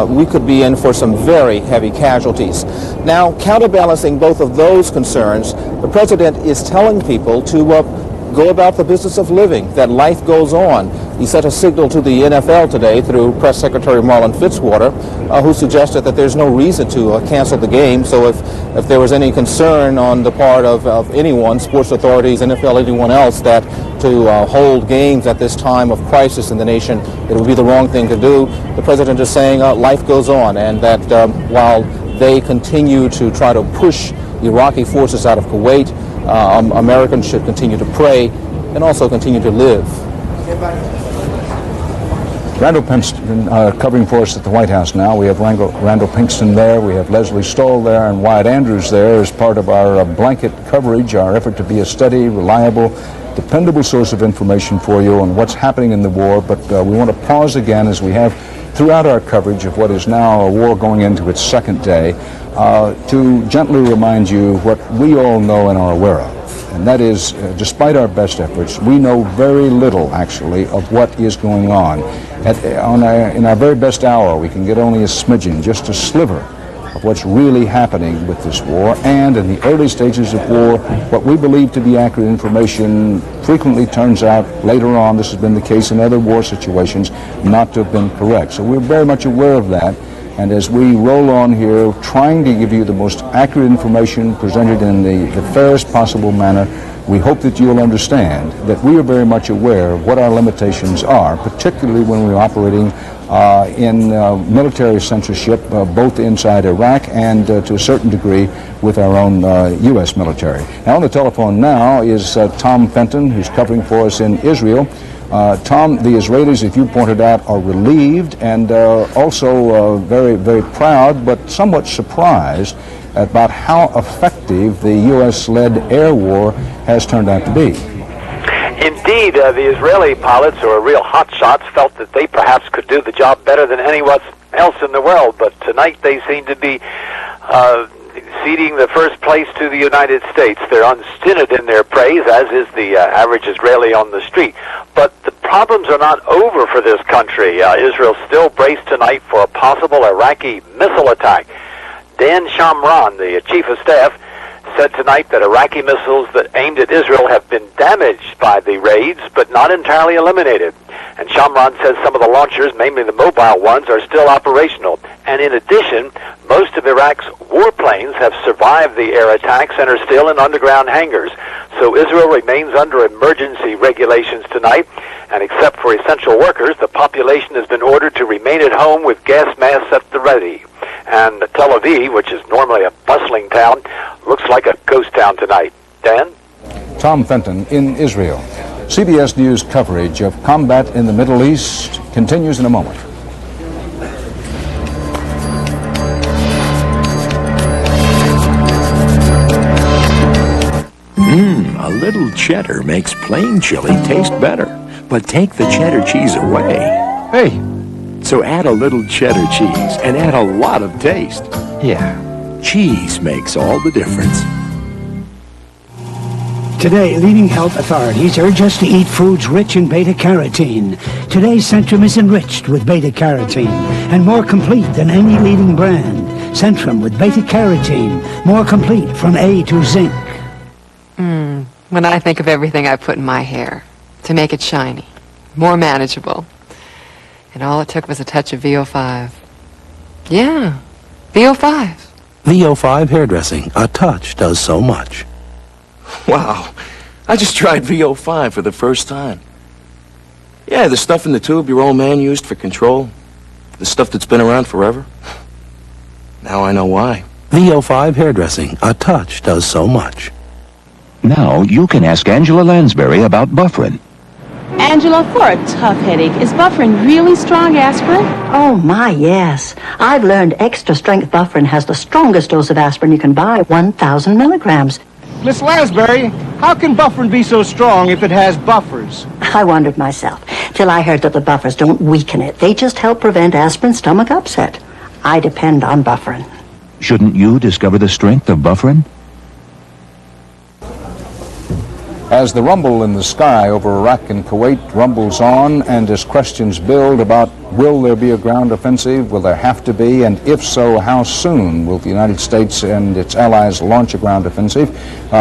we could be in for some very heavy casualties. Now, counterbalancing both of those concerns, the president is telling people to go about the business of living, that life goes on. He sent a signal to the NFL today through Press Secretary Marlon Fitzwater, who suggested that there's no reason to cancel the game. So if there was any concern on the part of anyone, sports authorities, NFL, anyone else, that to hold games at this time of crisis in the nation, it would be the wrong thing to do. The president is saying life goes on, and that while they continue to try to push Iraqi forces out of Kuwait, Americans should continue to pray and also continue to live. Randall Pinkston covering for us at the White House now. We have Randall Pinkston there. We have Leslie Stoll there and Wyatt Andrews there as part of our blanket coverage, our effort to be a steady, reliable, dependable source of information for you on what's happening in the war, but we want to pause again, as we have throughout our coverage of what is now a war going into its second day, to gently remind you what we all know and are aware of. And that is, despite our best efforts, we know very little, actually, of what is going on. In our very best hour, we can get only a smidgen, just a sliver, of what's really happening with this war. And in the early stages of war, what we believe to be accurate information frequently turns out later on, this has been the case in other war situations, not to have been correct. So we're very much aware of that. And as we roll on here, trying to give you the most accurate information presented in the fairest possible manner, we hope that you'll understand that we are very much aware of what our limitations are, particularly when we're operating in military censorship, both inside Iraq and to a certain degree with our own U.S. military. Now on the telephone now is Tom Fenton, who's covering for us in Israel. Tom, the Israelis, as you pointed out, are relieved and also very, very proud, but somewhat surprised about how effective the U.S.-led air war has turned out to be. Indeed, the Israeli pilots, who are real hotshots, felt that they perhaps could do the job better than anyone else in the world, but tonight they seem to be ceding the first place to the United States. They're unstinted in their praise, as is the average Israeli on the street. But the problems are not over for this country. Israel still braced tonight for a possible Iraqi missile attack. Dan Shamran, the chief of staff, said tonight that Iraqi missiles that aimed at Israel have been damaged by the raids, but not entirely eliminated. And Shamran says some of the launchers, mainly the mobile ones, are still operational. And in addition, most of Iraq's warplanes have survived the air attacks and are still in underground hangars. So Israel remains under emergency regulations tonight, and except for essential workers, the population has been ordered to remain at home with gas masks at the ready. And Tel Aviv, which is normally a bustling town, looks like a ghost town tonight. Dan? Tom Fenton in Israel. CBS News coverage of combat in the Middle East continues in a moment. A little cheddar makes plain chili taste better. But take the cheddar cheese away. Hey! So add a little cheddar cheese and add a lot of taste. Yeah, cheese makes all the difference. Today, leading health authorities urge us to eat foods rich in beta-carotene. Today's Centrum is enriched with beta-carotene and more complete than any leading brand. Centrum with beta-carotene, more complete from A to zinc. When I think of everything I put in my hair to make it shiny, more manageable, and all it took was a touch of VO5. Yeah, VO5. VO5 hairdressing. A touch does so much. Wow, I just tried VO5 for the first time. Yeah, the stuff in the tube your old man used for control. The stuff that's been around forever. Now I know why. VO5 hairdressing. A touch does so much. Now you can ask Angela Lansbury about Bufferin. Angela, for a tough headache, is Bufferin really strong aspirin? Oh, my, yes. I've learned extra strength Bufferin has the strongest dose of aspirin you can buy, 1,000 milligrams. Miss Lansbury, how can Bufferin be so strong if it has buffers? I wondered myself, till I heard that the buffers don't weaken it. They just help prevent aspirin stomach upset. I depend on Bufferin. Shouldn't you discover the strength of Bufferin? As the rumble in the sky over Iraq and Kuwait rumbles on, and as questions build about will there be a ground offensive, will there have to be, and if so, how soon will the United States and its allies launch a ground offensive?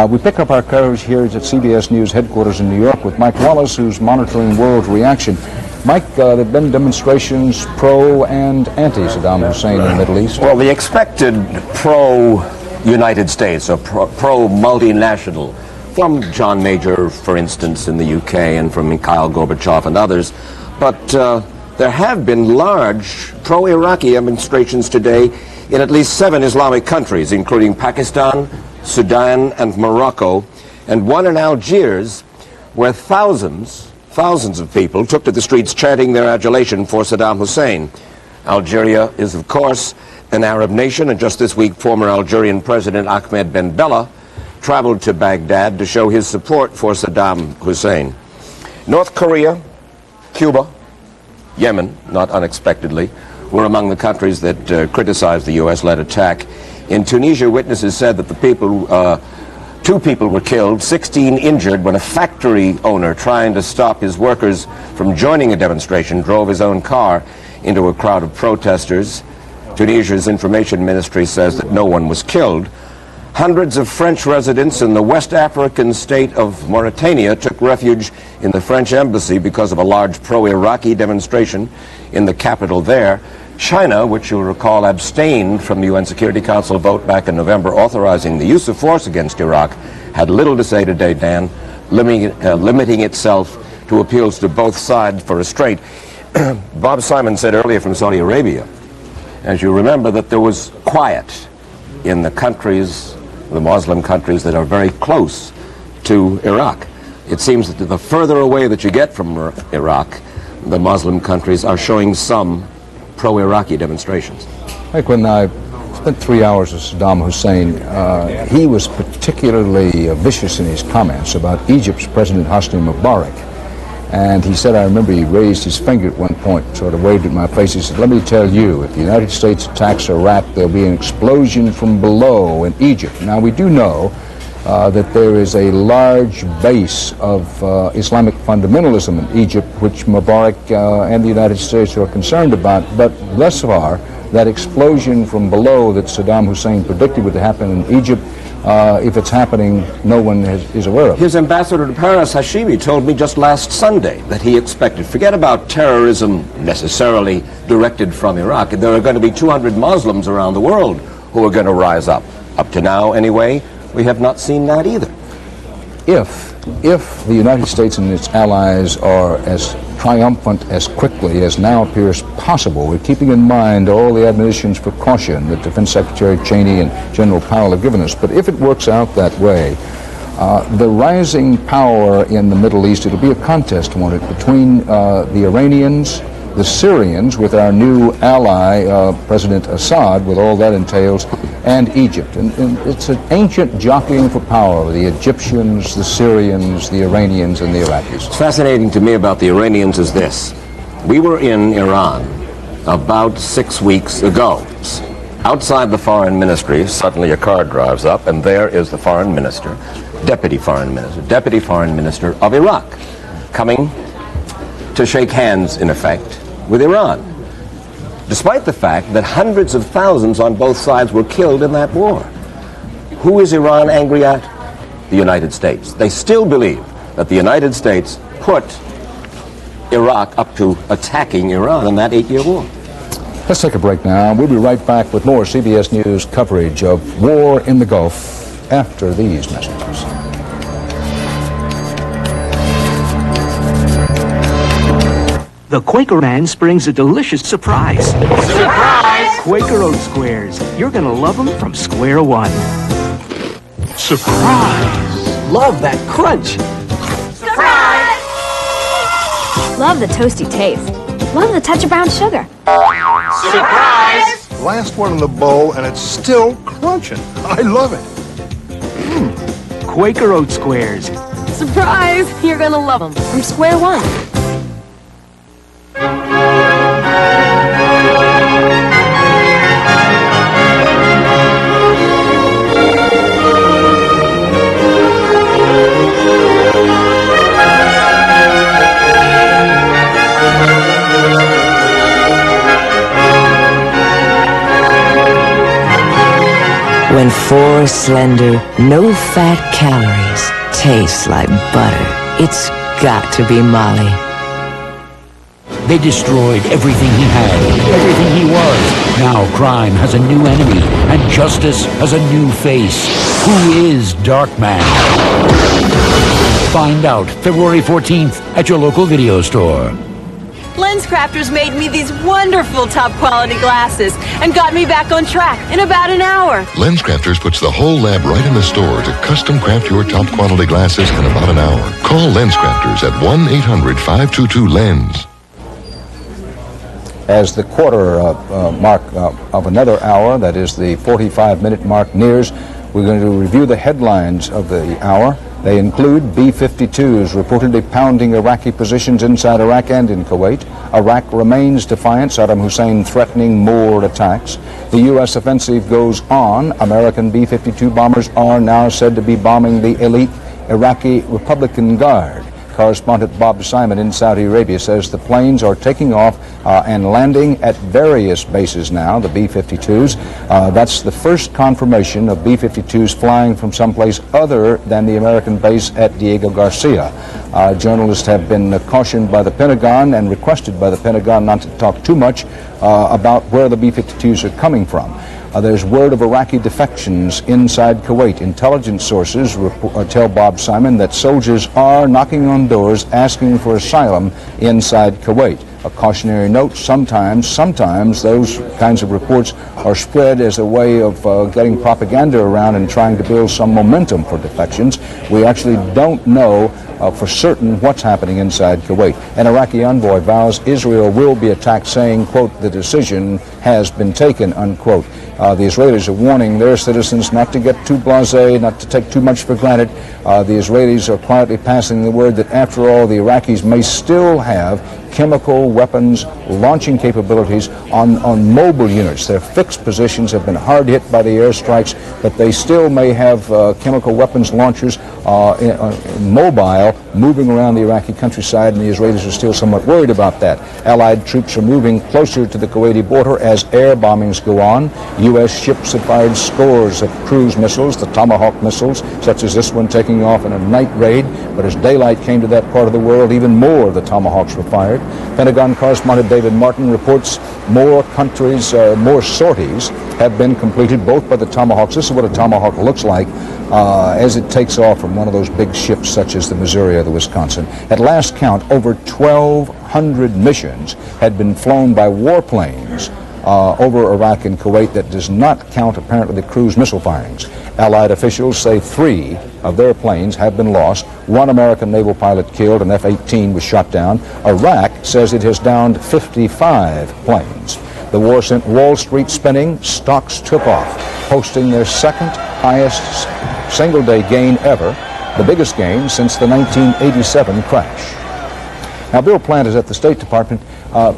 We pick up our coverage here at CBS News headquarters in New York with Mike Wallace, who's monitoring world reaction. Mike, there have been demonstrations pro and anti-Saddam Hussein in the Middle East. Well, the expected pro-United States, or pro-multinational, from John Major, for instance, in the UK, and from Mikhail Gorbachev and others. But there have been large pro-Iraqi demonstrations today in at least 7 Islamic countries, including Pakistan, Sudan, and Morocco, and one in Algiers, where thousands of people took to the streets chanting their adulation for Saddam Hussein. Algeria is, of course, an Arab nation, and just this week, former Algerian President Ahmed Ben Bella traveled to Baghdad to show his support for Saddam Hussein. North Korea, Cuba, Yemen, not unexpectedly, were among the countries that criticized the U.S.-led attack. In Tunisia, witnesses said that the 2 people were killed, 16 injured when a factory owner trying to stop his workers from joining a demonstration drove his own car into a crowd of protesters. Tunisia's information ministry says that no one was killed. Hundreds of French residents in the West African state of Mauritania took refuge in the French embassy because of a large pro-Iraqi demonstration in the capital there. China, which you'll recall abstained from the UN Security Council vote back in November authorizing the use of force against Iraq, had little to say today, Dan, limiting itself to appeals to both sides for restraint. Bob Simon said earlier from Saudi Arabia, as you remember, that there was quiet in the countries, the Muslim countries that are very close to Iraq. It seems that the further away that you get from Iraq, the Muslim countries are showing some pro-Iraqi demonstrations. Like when I spent 3 hours with Saddam Hussein, he was particularly vicious in his comments about Egypt's President Hosni Mubarak. And he said, I remember he raised his finger at one point, sort of waved at my face. He said, let me tell you, if the United States attacks Iraq, there'll be an explosion from below in Egypt. Now, we do know that there is a large base of Islamic fundamentalism in Egypt, which Mubarak and the United States are concerned about. But thus far, that explosion from below that Saddam Hussein predicted would happen in Egypt, if it's happening, no one is aware of. His ambassador to Paris, Hashimi, told me just last Sunday that he expected, forget about terrorism necessarily directed from Iraq, there are going to be 200 Muslims around the world who are going to rise up. Up to now, anyway, we have not seen that either. If the United States and its allies are as triumphant as quickly as now appears possible, we're keeping in mind all the admonitions for caution that Defense Secretary Cheney and General Powell have given us. But if it works out that way, the rising power in the Middle East, it'll be a contest, won't it, between the Iranians, the Syrians, with our new ally, President Assad, with all that entails, and Egypt. And it's an ancient jockeying for power, the Egyptians, the Syrians, the Iranians, and the Iraqis. What's fascinating to me about the Iranians is this. We were in Iran about 6 weeks ago. Outside the foreign ministry, suddenly a car drives up, and there is the foreign minister, deputy foreign minister of Iraq, coming to shake hands, in effect, with Iran, despite the fact that hundreds of thousands on both sides were killed in that war. Who is Iran angry at? The United States. They still believe that the United States put Iraq up to attacking Iran in that 8-year war. Let's take a break now. We'll be right back with more CBS News coverage of war in the Gulf after these messages. The Quaker Man brings a delicious surprise. Surprise! Quaker Oat Squares. You're going to love them from square one. Surprise! Love that crunch. Surprise! Love the toasty taste. Love the touch of brown sugar. Surprise! Last one in the bowl, and it's still crunching. I love it. Quaker Oat Squares. Surprise! You're going to love them from square one. When 4 slender, no-fat calories taste like butter, it's got to be Molly. They destroyed everything he had, everything he was. Now crime has a new enemy, and justice has a new face. Who is Darkman? Find out February 14th at your local video store. LensCrafters made me these wonderful top-quality glasses and got me back on track in about an hour. LensCrafters puts the whole lab right in the store to custom craft your top-quality glasses in about an hour. Call LensCrafters at 1-800-522-LENS. As the quarter mark of another hour, that is the 45-minute mark, nears, We're going to review the headlines of the hour. They include B-52s reportedly pounding Iraqi positions inside Iraq and in Kuwait. Iraq remains defiant, Saddam Hussein threatening more attacks. The U.S. offensive goes on. American B-52 bombers are now said to be bombing the elite Iraqi Republican Guard. Correspondent Bob Simon in Saudi Arabia says the planes are taking off and landing at various bases now, the B-52s. That's the first confirmation of B-52s flying from someplace other than the American base at Diego Garcia. Journalists have been cautioned by the Pentagon and requested by the Pentagon not to talk too much about where the B-52s are coming from. There's word of Iraqi defections inside Kuwait. Intelligence sources tell Bob Simon that soldiers are knocking on doors asking for asylum inside Kuwait. A cautionary note, sometimes those kinds of reports are spread as a way of getting propaganda around and trying to build some momentum for defections. We actually don't know for certain what's happening inside Kuwait. An Iraqi envoy vows Israel will be attacked, saying, quote, the decision has been taken, unquote. The Israelis are warning their citizens not to get too blasé, not to take too much for granted. The Israelis are quietly passing the word that, after all, the Iraqis may still have chemical weapons launching capabilities on mobile units. Their fixed positions have been hard hit by the airstrikes, but they still may have chemical weapons launchers mobile moving around the Iraqi countryside, and the Israelis are still somewhat worried about that. Allied troops are moving closer to the Kuwaiti border as air bombings go on. U.S. ships have fired scores of cruise missiles, the Tomahawk missiles, such as this one taking off in a night raid, but as daylight came to that part of the world, even more of the Tomahawks were fired. Pentagon correspondent David Martin reports more countries, more sorties have been completed, both by the Tomahawks. This is what a Tomahawk looks like as it takes off from one of those big ships such as the Missouri or the Wisconsin. At last count, over 1,200 missions had been flown by warplanes over Iraq and Kuwait. That does not count, apparently, the cruise missile firings. Allied officials say 3 of their planes have been lost. 1 American naval pilot killed, an F-18 was shot down. Iraq says it has downed 55 planes. The war sent Wall Street spinning. Stocks took off, posting their second highest single-day gain ever, the biggest gain since the 1987 crash. Now, Bill Plant is at the State Department.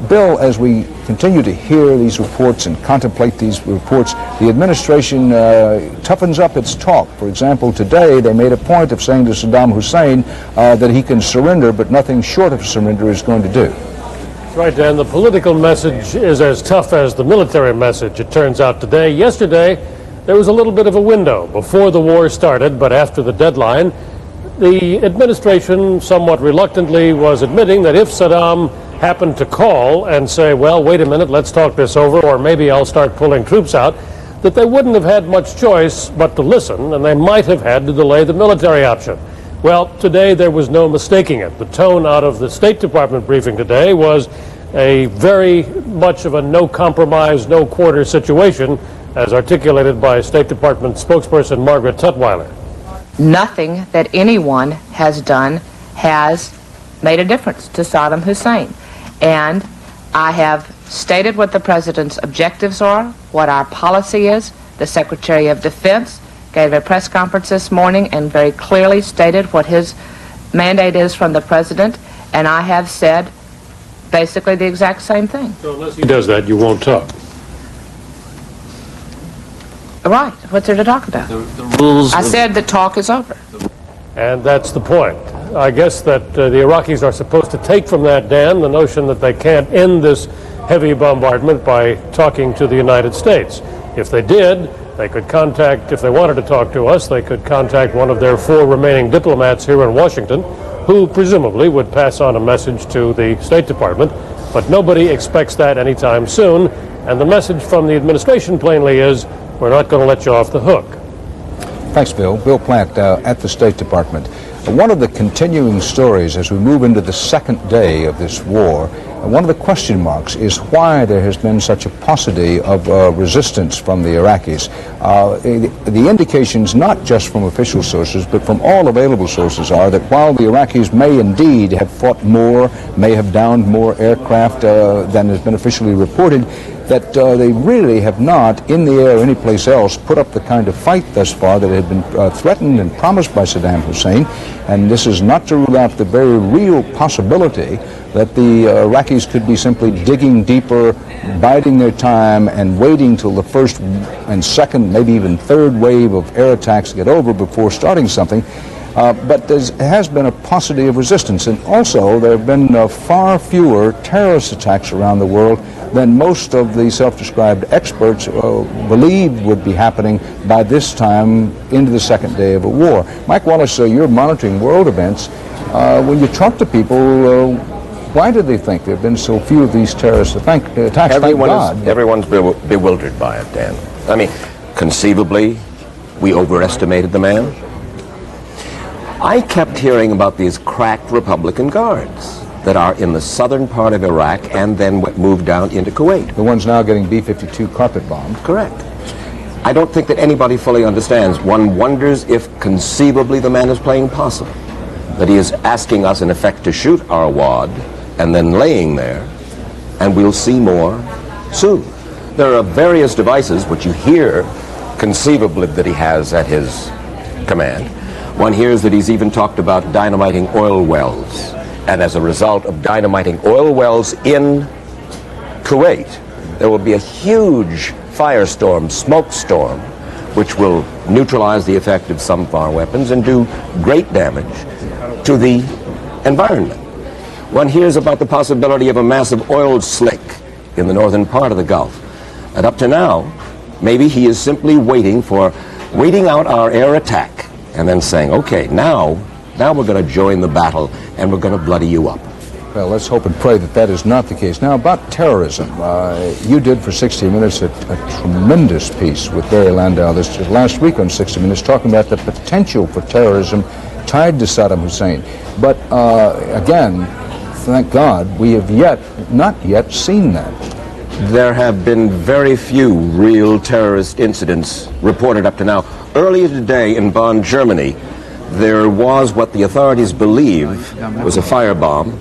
Bill, as we continue to hear these reports and contemplate these reports, the administration toughens up its talk. For example, today they made a point of saying to Saddam Hussein that he can surrender, but nothing short of surrender is going to do. That's right, Dan. The political message is as tough as the military message, it turns out today. Yesterday, there was a little bit of a window before the war started, but after the deadline, the administration somewhat reluctantly was admitting that if Saddam happened to call and say, well, wait a minute, let's talk this over, or maybe I'll start pulling troops out, that they wouldn't have had much choice but to listen, and they might have had to delay the military option. Well, today there was no mistaking it. The tone out of the State Department briefing today was a very much of a no compromise, no quarter situation, as articulated by State Department spokesperson Margaret Tutwiler. Nothing that anyone has done has made a difference to Saddam Hussein. And I have stated what the president's objectives are, what our policy is. The Secretary of Defense gave a press conference this morning and very clearly stated what his mandate is from the president, and I have said basically the exact same thing. So unless he does that, you won't talk. Right. What's there to talk about? The rules. I said the talk is over. And that's the point. I guess that the Iraqis are supposed to take from that, Dan, the notion that they can't end this heavy bombardment by talking to the United States. If they did, they could contact, if they wanted to talk to us, they could contact one of their 4 remaining diplomats here in Washington, who presumably would pass on a message to the State Department. But nobody expects that anytime soon. And the message from the administration plainly is, we're not going to let you off the hook. Thanks, Bill. Bill Plant at the State Department. One of the continuing stories as we move into the second day of this war, one of the question marks is why there has been such a paucity of resistance from the Iraqis. The indications, not just from official sources, but from all available sources, are that while the Iraqis may indeed have fought more, may have downed more aircraft than has been officially reported, that they really have not, in the air or anyplace else, put up the kind of fight thus far that had been threatened and promised by Saddam Hussein. And this is not to rule out the very real possibility that the Iraqis could be simply digging deeper, biding their time, and waiting till the first and second, maybe even third wave of air attacks get over before starting something. But there has been a paucity of resistance, and also there have been far fewer terrorist attacks around the world than most of the self-described experts believed would be happening by this time into the second day of a war. Mike Wallace, you're monitoring world events. When you talk to people, why do they think there have been so few of these terrorist attacks? Everyone's bewildered by it, Dan. I mean, conceivably, we overestimated the man. I kept hearing about these crack Republican guards that are in the southern part of Iraq and then moved down into Kuwait. The ones now getting B-52 carpet bombed. Correct. I don't think that anybody fully understands. One wonders if conceivably the man is playing possum, that he is asking us in effect to shoot our wad and then laying there, and we'll see more soon. There are various devices which you hear conceivably that he has at his command. One hears that he's even talked about dynamiting oil wells. And as a result of dynamiting oil wells in Kuwait, there will be a huge firestorm, smoke storm, which will neutralize the effect of some fire weapons and do great damage to the environment. One hears about the possibility of a massive oil slick in the northern part of the Gulf. And up to now, maybe he is simply waiting out our air attack and then saying, okay, now we're going to join the battle and we're going to bloody you up. Well, let's hope and pray that that is not the case. Now, about terrorism, you did for 60 Minutes a tremendous piece with Barry Landau this last week on 60 Minutes talking about the potential for terrorism tied to Saddam Hussein. But again, thank God, we have not yet seen that. There have been very few real terrorist incidents reported up to now. Earlier today in Bonn, Germany, there was what the authorities believe was a firebomb.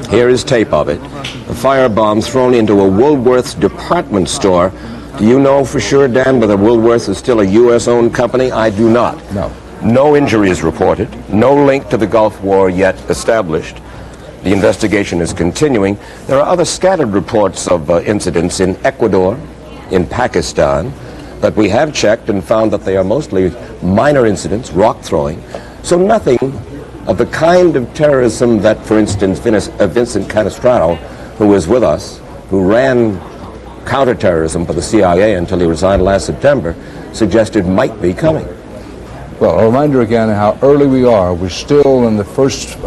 Here is tape of it. A firebomb thrown into a Woolworth's department store. Do you know for sure, Dan, whether Woolworth is still a U.S.-owned company? I do not. No. No injuries reported. No link to the Gulf War yet established. The investigation is continuing. There are other scattered reports of incidents in Ecuador, in Pakistan, that we have checked and found that they are mostly minor incidents, rock throwing. So nothing of the kind of terrorism that, for instance, Vincent Canestraro, who was with us, who ran counterterrorism for the CIA until he resigned last September, suggested might be coming. Well, a reminder again how early we are. We're still in the first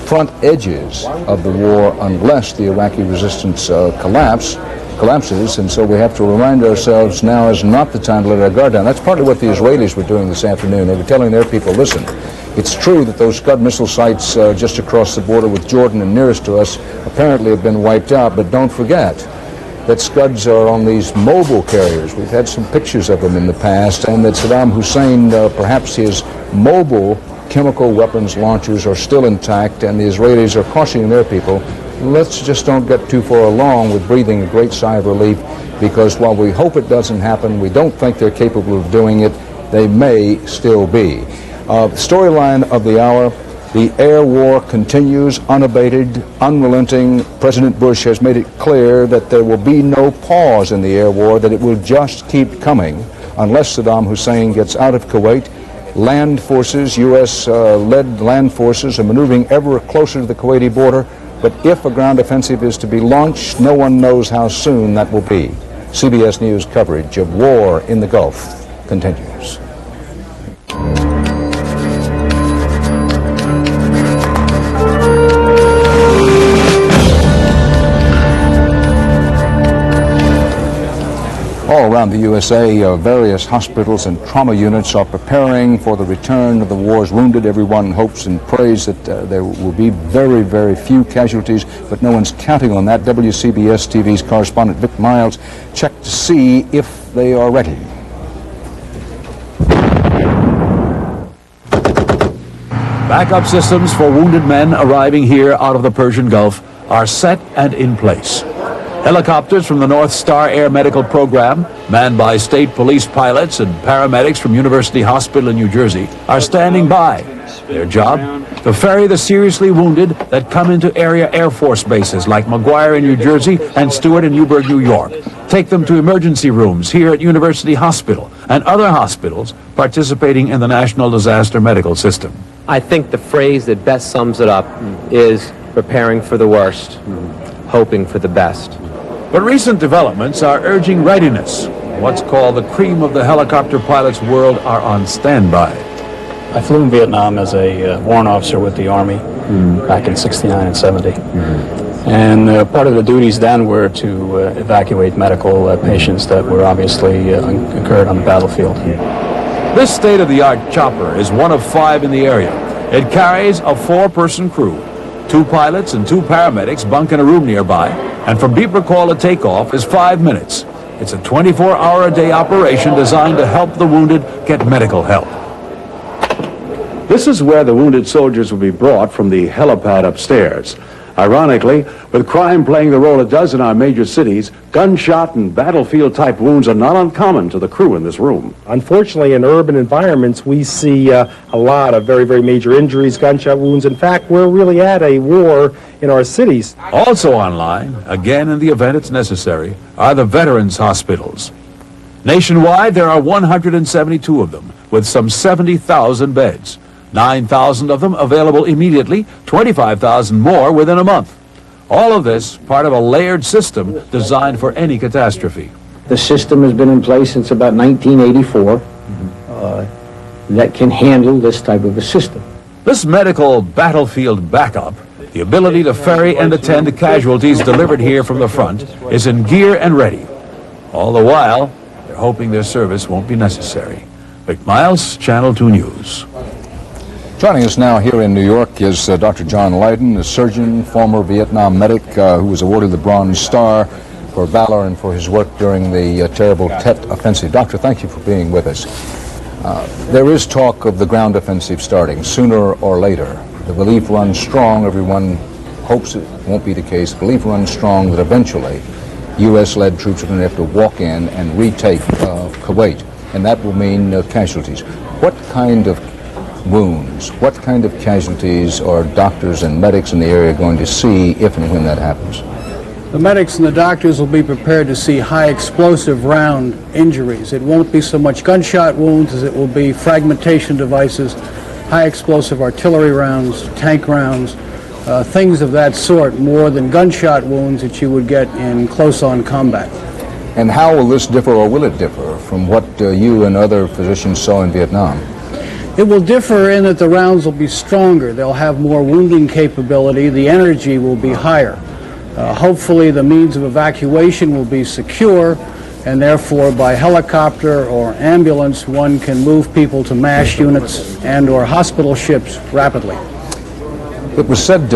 front edges of the war unless the Iraqi resistance collapses, and so we have to remind ourselves now is not the time to let our guard down. That's partly what the Israelis were doing this afternoon. They were telling their people, listen, it's true that those Scud missile sites just across the border with Jordan and nearest to us apparently have been wiped out, but don't forget that Scuds are on these mobile carriers. We've had some pictures of them in the past, and that Saddam Hussein, perhaps his mobile chemical weapons launchers are still intact, and the Israelis are cautioning their people, let's just don't get too far along with breathing a great sigh of relief, because while we hope it doesn't happen, we don't think they're capable of doing it, they may still be. Storyline of the hour, the air war continues unabated, unrelenting. President Bush has made it clear that there will be no pause in the air war, that it will just keep coming unless Saddam Hussein gets out of Kuwait. Land forces, U.S.-led land forces, are maneuvering ever closer to the Kuwaiti border. But if a ground offensive is to be launched, no one knows how soon that will be. CBS News coverage of war in the Gulf continues. All around the USA, various hospitals and trauma units are preparing for the return of the war's wounded. Everyone hopes and prays that there will be very, very few casualties, but no one's counting on that. WCBS TV's correspondent Vic Miles checked to see if they are ready. Backup systems for wounded men arriving here out of the Persian Gulf are set and in place. Helicopters from the North Star Air Medical Program, manned by state police pilots and paramedics from University Hospital in New Jersey, are standing by. Their job? To ferry the seriously wounded that come into area Air Force bases like McGuire in New Jersey and Stewart in Newburgh, New York. Take them to emergency rooms here at University Hospital and other hospitals participating in the National Disaster Medical System. I think the phrase that best sums it up is preparing for the worst, hoping for the best. But recent developments are urging readiness. What's called the cream of the helicopter pilot's world are on standby. I flew in Vietnam as a warrant officer with the Army back in 69 and 70. And part of the duties then were to evacuate medical patients that were obviously incurred on the battlefield. This state-of-the-art chopper is one of 5 in the area. It carries a 4-person crew. 2 pilots and 2 paramedics bunk in a room nearby, and from beep recall to takeoff is 5 minutes. It's a 24-hour-a-day operation designed to help the wounded get medical help. This is where the wounded soldiers will be brought from the helipad upstairs. Ironically, with crime playing the role it does in our major cities, gunshot and battlefield-type wounds are not uncommon to the crew in this room. Unfortunately, in urban environments, we see a lot of very, very major injuries, gunshot wounds. In fact, we're really at a war in our cities. Also online, again in the event it's necessary, are the veterans' hospitals. Nationwide, there are 172 of them, with some 70,000 beds. 9,000 of them available immediately, 25,000 more within a month. All of this part of a layered system designed for any catastrophe. The system has been in place since about 1984 that can handle this type of a system. This medical battlefield backup, the ability to ferry and attend to casualties delivered here from the front, is in gear and ready. All the while, they're hoping their service won't be necessary. Vic Miles, Channel 2 News. Joining us now here in New York is Dr. John Lydon, a surgeon, former Vietnam medic who was awarded the Bronze Star for valor and for his work during the terrible Tet Offensive. Doctor, thank you for being with us. There is talk of the ground offensive starting sooner or later. The belief runs strong, everyone hopes it won't be the case, belief runs strong that eventually U.S.-led troops are going to have to walk in and retake Kuwait, and that will mean casualties. What kind of wounds, what kind of casualties are doctors and medics in the area going to see if and when that happens? The medics and the doctors will be prepared to see high explosive round injuries. It won't be so much gunshot wounds as it will be fragmentation devices, high explosive artillery rounds, tank rounds, things of that sort, more than gunshot wounds that you would get in close-on combat. And how will this differ, or will it differ, from what you and other physicians saw in Vietnam? It will differ in that the rounds will be stronger. They'll have more wounding capability. The energy will be higher. Hopefully the means of evacuation will be secure, and therefore by helicopter or ambulance one can move people to MASH units and or hospital ships rapidly. It was said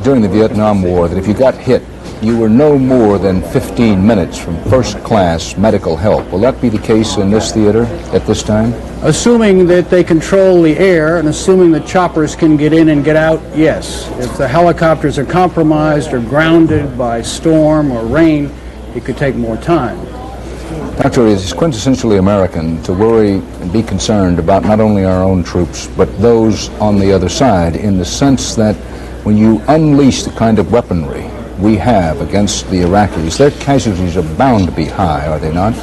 during the Vietnam War that if you got hit, you were no more than 15 minutes from first-class medical help. Will that be the case in this theater at this time? Assuming that they control the air and assuming the choppers can get in and get out, yes. If the helicopters are compromised or grounded by storm or rain, it could take more time. Doctor, it is quintessentially American to worry and be concerned about not only our own troops, but those on the other side, in the sense that when you unleash the kind of weaponry we have against the Iraqis, their casualties are bound to be high, are they not?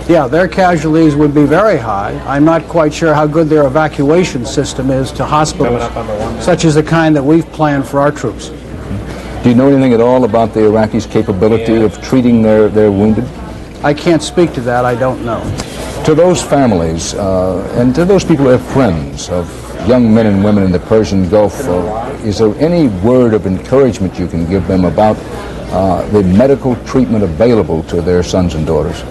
Yeah, their casualties would be very high. I'm not quite sure how good their evacuation system is to hospitals, such as the kind that we've planned for our troops. Do you know anything at all about the Iraqis' capability of treating their wounded? I can't speak to that. I don't know. To those families and to those people who have friends of young men and women in the Persian Gulf, is there any word of encouragement you can give them about the medical treatment available to their sons and daughters?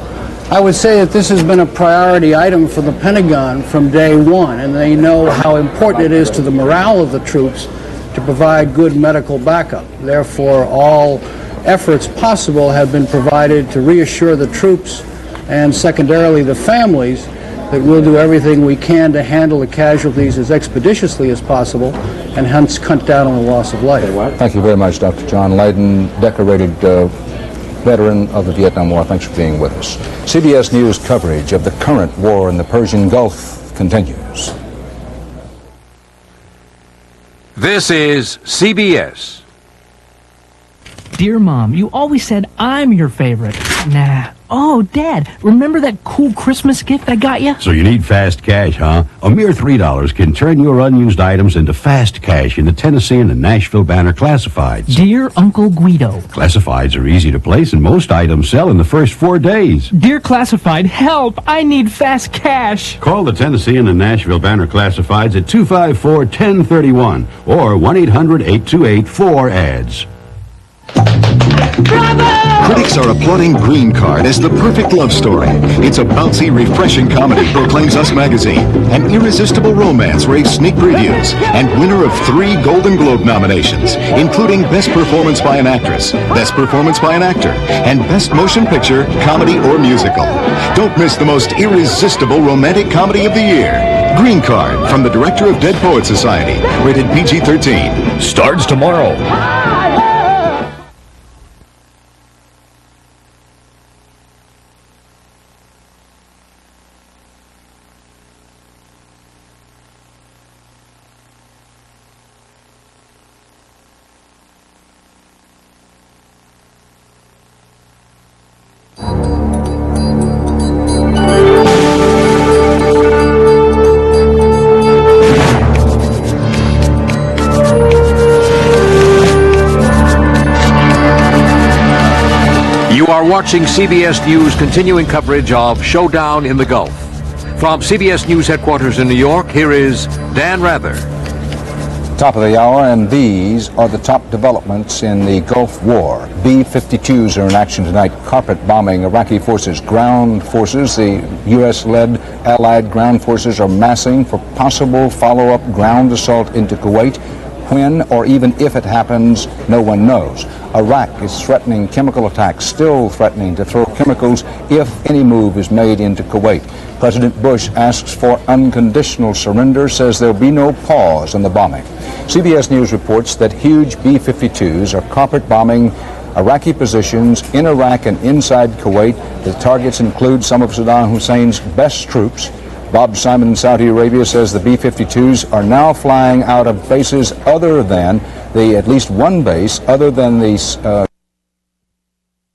I would say that this has been a priority item for the Pentagon from day one, and they know how important it is to the morale of the troops to provide good medical backup. Therefore, all efforts possible have been provided to reassure the troops and secondarily the families that we'll do everything we can to handle the casualties as expeditiously as possible and hence cut down on the loss of life. Thank you very much, Dr. John Leyden, decorated veteran of the Vietnam War. Thanks for being with us. CBS News coverage of the current war in the Persian Gulf continues. This is CBS. Dear Mom, you always said I'm your favorite. Nah. Oh, Dad, remember that cool Christmas gift I got you? So you need fast cash, huh? A mere $3 can turn your unused items into fast cash in the Tennessean and Nashville Banner Classifieds. Dear Uncle Guido. Classifieds are easy to place and most items sell in the first 4 days. Dear Classified, help! I need fast cash. Call the Tennessean and Nashville Banner Classifieds at 254-1031 or 1-800-828-4ADS. Critics are applauding Green Card as the perfect love story. It's a bouncy, refreshing comedy, proclaims Us Magazine. An irresistible romance raves sneak previews. And winner of 3 Golden Globe nominations, including Best Performance by an Actress, Best Performance by an Actor, and Best Motion Picture, Comedy or Musical. Don't miss the most irresistible romantic comedy of the year. Green Card, from the director of Dead Poets Society. Rated PG-13. Starts tomorrow. You are watching CBS News continuing coverage of Showdown in the Gulf. From CBS News headquarters in New York, here is Dan Rather. Top of the hour, and these are the top developments in the Gulf War. B-52s are in action tonight, carpet bombing Iraqi forces. Ground forces, the U.S.-led Allied ground forces, are massing for possible follow-up ground assault into Kuwait. When or even if it happens, no one knows. Iraq is threatening chemical attacks, still threatening to throw chemicals if any move is made into Kuwait. President Bush asks for unconditional surrender, says there'll be no pause in the bombing. CBS News reports that huge B-52s are carpet bombing Iraqi positions in Iraq and inside Kuwait. The targets include some of Saddam Hussein's best troops. Bob Simon in Saudi Arabia says the B-52s are now flying out of bases other than at least one base other than the